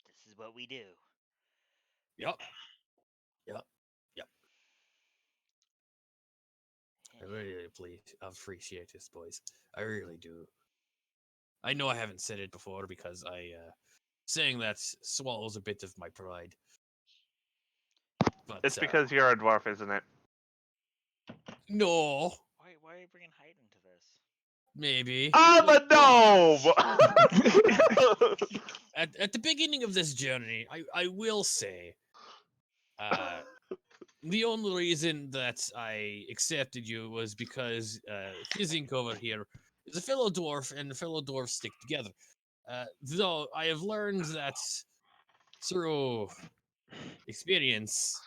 this is what we do. Yep. Yep. I really appreciate this, boys. I really do. I know I haven't said it before because saying that swallows a bit of my pride. But It's because you're a dwarf, isn't it? no, Why are you bringing height into this? maybe I'm a gnome! at the beginning of this journey, I will say, the only reason that I accepted you was because Hizink over here is a fellow dwarf, and fellow dwarves stick together. Though I have learned that through experience,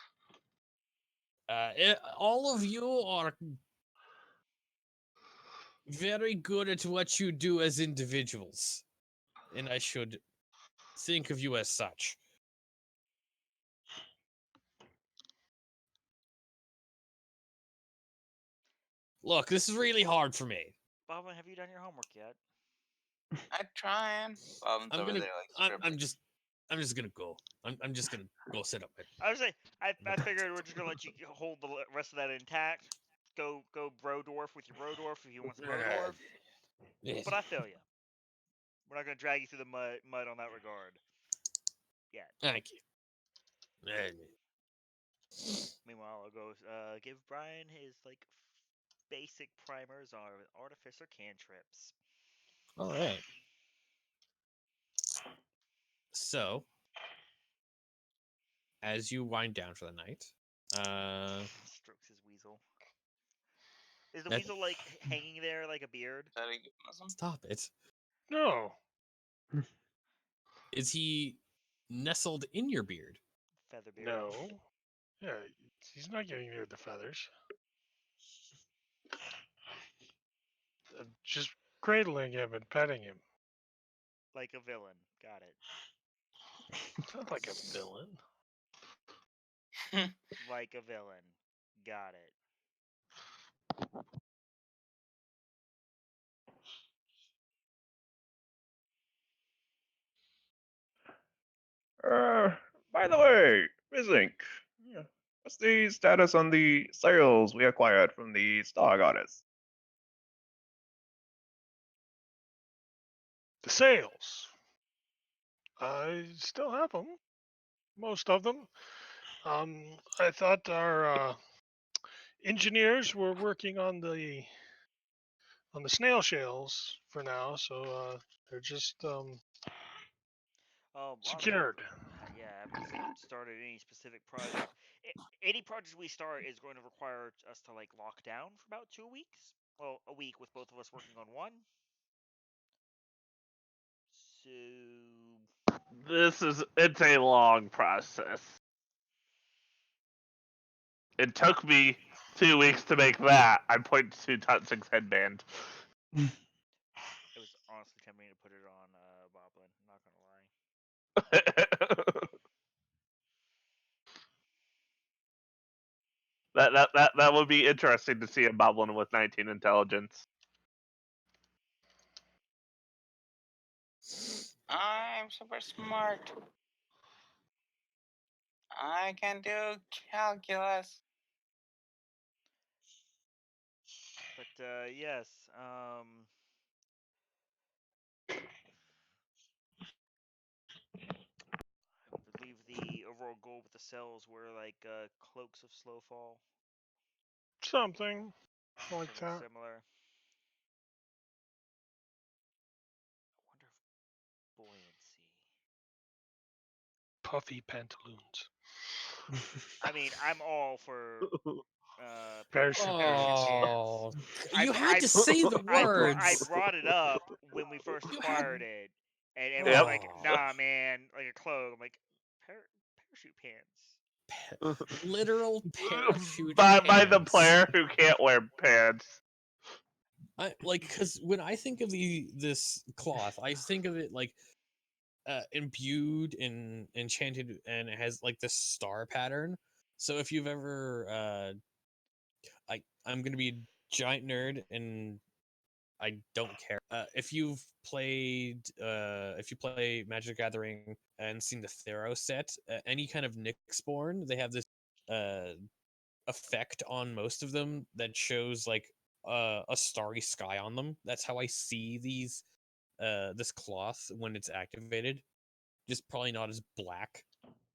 all of you are very good at what you do as individuals, and I should think of you as such. Look, this is really hard for me. Boblin, have you done your homework yet? I'm trying. Bob's over there like scribbling. I'm just gonna go. I'm just gonna go sit up. I was say I figured we're just gonna let you hold the rest of that intact. Go bro dwarf with your bro dwarf if you want to bro dwarf. Yes. But I feel you. We're not gonna drag you through the mud on that regard. Yeah. Thank you. Meanwhile, I'll go give Brian his like basic primers on artificer cantrips. All right. So, as you wind down for the night, Strokes his weasel. Is the that- weasel like hanging there like a beard? Is that a euphemism? stop it. No. Is he nestled in your beard? Feather beard. No. Yeah, he's not getting near the feathers. I'm just cradling him and petting him. Like a villain. Got it. Not like a villain. Like a villain. Got it. By the way, Rizink, what's the status on the sales we acquired from the Star Goddess? The sails. I still have them. Most of them. I thought our engineers were working on the snail shells for now, so they're just Honestly, secured. yeah, I haven't started any specific project. Any project we start is going to require us to like lock down for about 2 weeks. Well, a week with both of us working on one. So It's a long process. It took me 2 weeks to make that. I point to Tutsig's headband. it was honestly tempting to put it on Boblin. Not gonna lie. that would be interesting to see a Boblin with 19 intelligence. I'm super smart. I can do calculus. But yes, overall goal with the cells were like cloaks of slow fall, Something like something that. similar. I wonder if buoyancy. Puffy pantaloons. I mean, I'm all for Parachute parachute pants. pants. Oh, I, you br- had I, to say the I words. brought it up when we first You had. acquired it, and everyone's Yep. like, Oh, "Nah, man, like a cloak." I'm like, parachute pants. literal parachute by the pants. player who can't wear pants. I like because when I think of this cloth, I think of it like imbued and enchanted, and it has like this star pattern. So if you've ever, I'm gonna be a giant nerd, and I don't care. If you've played, if you play Magic the Gathering and seen the Thero set, any kind of Nyxborn, they have this uh effect on most of them that shows like a starry sky on them. That's how I see these this cloth when it's activated. Just probably not as black.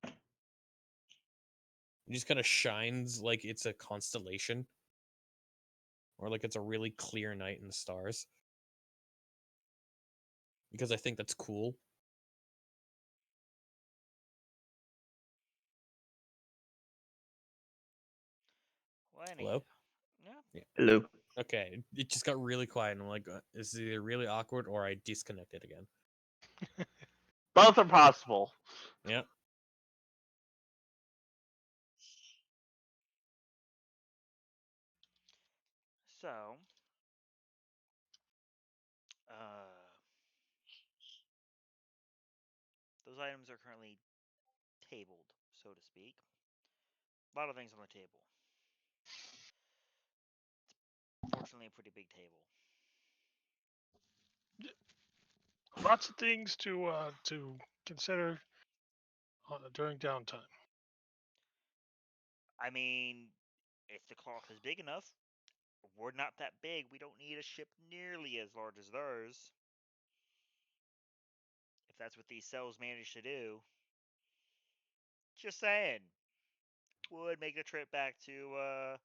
It just kind of shines like it's a constellation, or like it's a really clear night in the stars. Because I think that's cool. Well, anyhow, Hello? yeah. Yeah. Hello. Okay. It just got really quiet, and I'm like, this is either really awkward or I disconnected again. Both are possible. Yeah. So, uh, those items are currently tabled, so to speak. A lot of things on the table. Fortunately, a pretty big table. Lots of things to consider during downtime. I mean, if the cloth is big enough, we're not that big. We don't need a ship nearly as large as theirs. If that's what these cells manage to do. Just saying. Would make the trip back to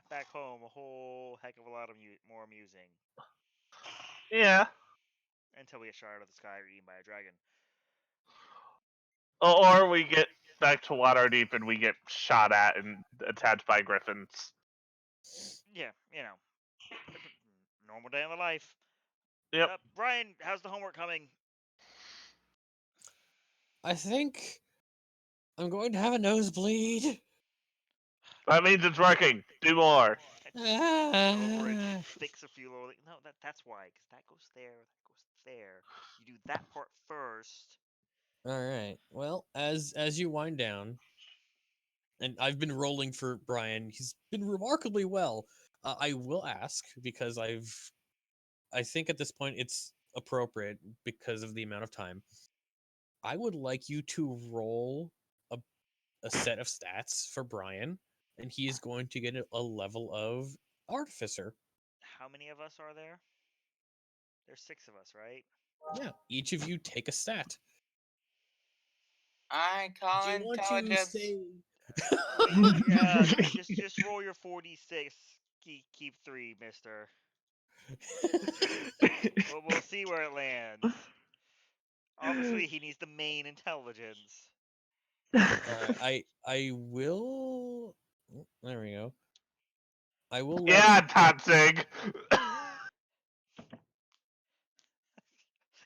back home a whole heck of a lot more amusing. Yeah. Until we get shot out of the sky or eaten by a dragon. Or we get back to Waterdeep and we get shot at and attacked by griffins. Yeah, normal day in the life. Yep. Brian, how's the homework coming? I think I'm going to have a nosebleed. That means it's working. Do more. Over it, Ah. fix a few little. No, that's why, because that goes there, that goes there. You do that part first. All right. Well, as you wind down, and I've been rolling for Brian. He's been remarkably well. I will ask because I think at this point it's appropriate because of the amount of time. I would like you to roll a set of stats for Brian, and he is going to get a level of artificer. How many of us are there? There's 6 of us, right? Yeah, each of you take a stat. I Do call you want to intelligence. say? Just roll your 46. Keep 3, Mister. We'll see where it lands. Obviously, he needs the main intelligence. I will. Oh, there we go. I will let. Yeah, Tatsig.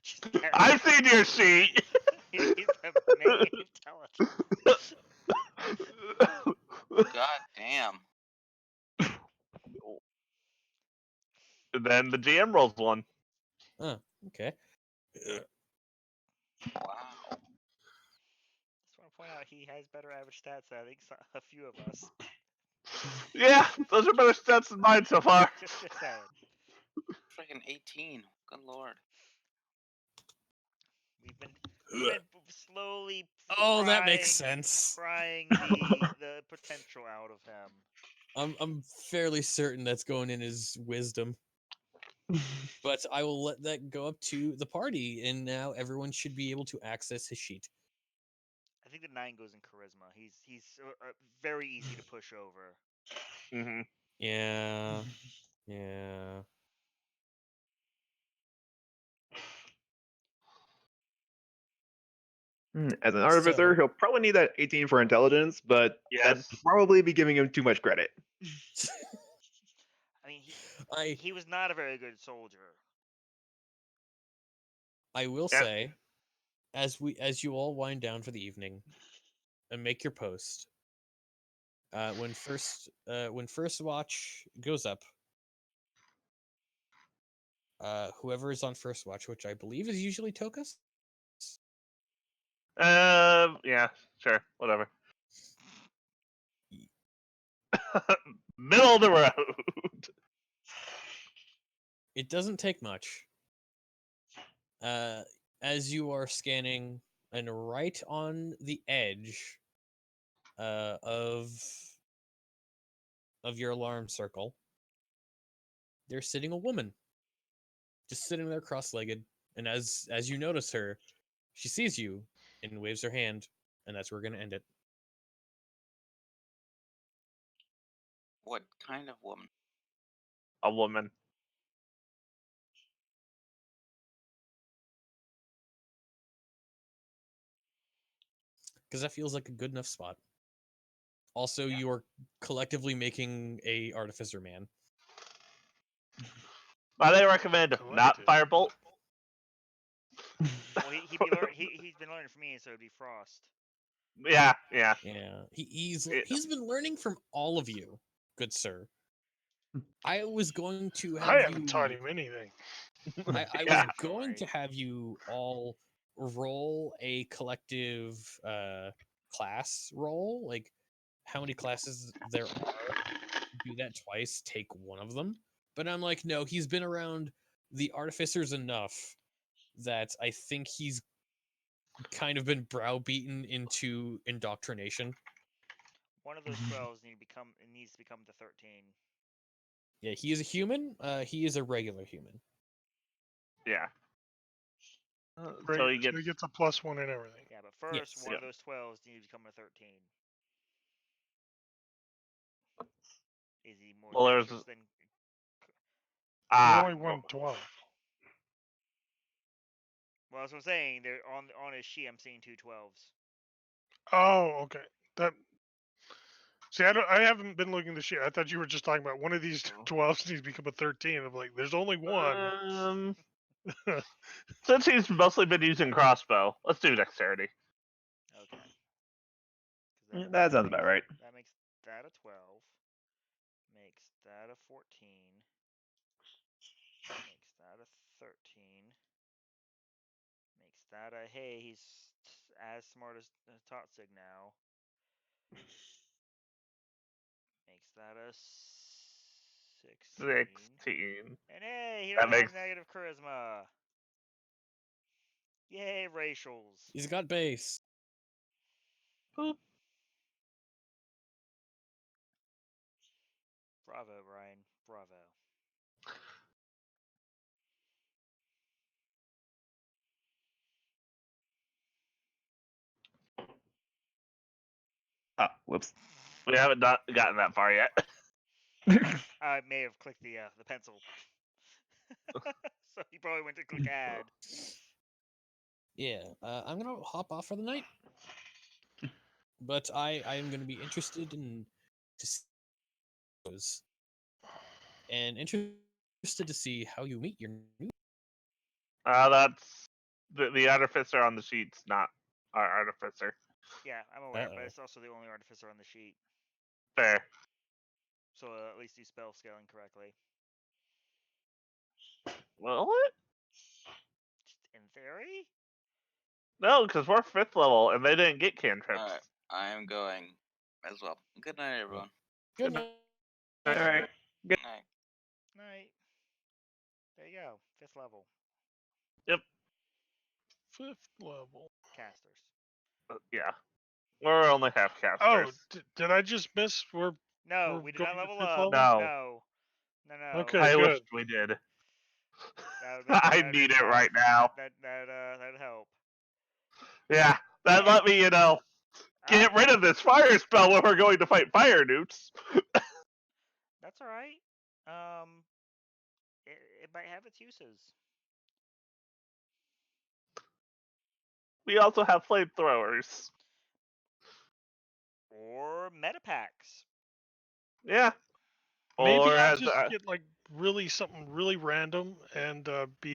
Just that I've seen your sheet. he needs the main intelligence. God damn. And then the GM rolls one. Oh, okay. Wow. Just want to point out he has better average stats than I think a few of us. Yeah, those are better stats than mine so far. Just saying. Freaking 18. Good lord. We've been slowly Oh, that makes sense. prying the potential out of him. I'm fairly certain that's going in his wisdom. But I will let that go up to the party, and now everyone should be able to access his sheet. think the 9 goes in charisma. He's very easy to push over. Hmm. Yeah. Yeah. As an artificer, So- he'll probably need that 18 for intelligence, but that'd Yes. probably be giving him too much credit. I mean, I he was not a very good soldier. I will Yeah. say, as you all wind down for the evening and make your post, when first watch goes up, whoever is on first watch, which I believe is usually Tokus. Yeah, sure, whatever. Middle of the road. It doesn't take much. As you are scanning, and right on the edge of your alarm circle, there's sitting a woman, just sitting there cross-legged. And as you notice her, she sees you and waves her hand, and that's where we're gonna end it. What kind of woman? A woman. Because that feels like a good enough spot. Also, you are collectively making a artificer man. I recommend not Collective. firebolt. Well, he's been learning from me, so it'd be Frost. Yeah. Yeah, he's been learning from all of you, good sir. I was going to have I haven't taught him anything. I was Yeah. going to have you all roll a collective class roll, like how many classes there are. Do that twice, take one of them. But I'm like, no, he's been around the artificers enough that I think he's kind of been browbeaten into indoctrination. One of those 12s needs to become the 13. Yeah, he is a human. He is a regular human. Yeah. Right, So he gets. so he gets a +1 and everything. Yeah, but first, Yes. one Yeah. of those 12s needs to become a 13. Is he more Well, there's dangerous than? There's ah. only one 12. Well, that's what I'm saying. They're on his sheet. I'm seeing 2 12s. Oh, okay. That. See, I haven't been looking at the shit. I thought you were just talking about one of these 12s needs to become a 13. I'm like, there's only one. Since he's mostly been using crossbow, let's do dexterity. Okay. 'Cause That sounds about right. That makes that a 12. Makes that a 14. Makes that a 13. Makes that a hey, he's as smart as Totzig now. Makes that a 16. 16. And hey, he That doesn't have makes. negative charisma. Yay, racials. He's got base. Boop. Bravo, Brian. Bravo. Ah, whoops. We haven't gotten that far yet. I may have clicked the pencil. So he probably went to click add. Yeah, I'm gonna hop off for the night, but I am gonna be interested in to see those, and interested to see how you meet your new. That's the artificer on the sheet's not our artificer. Yeah, I'm aware, but Uh-oh. it's also the only artificer on the sheet. Fair. So at least do spell scaling correctly. Well, what? In theory? No, because we're 5th level and they didn't get cantrips. Alright, I am going as well. Good night, everyone. Good Good night. All right. Good night. Night. There you go. 5th level. 5th level. Casters. Yeah. We're only half Oh, casters. did I just miss? No, We're we did going not to level 5th up. level? No. No. Okay. I wish good. we did. That I need it right now. That'd help. Yeah, that let me, Get rid of this fire spell when we're going to fight fire newts. That's all right. It might have its uses. We also have flamethrowers. Or meta packs. Yeah. Maybe Or I'll has just get like really something really random and be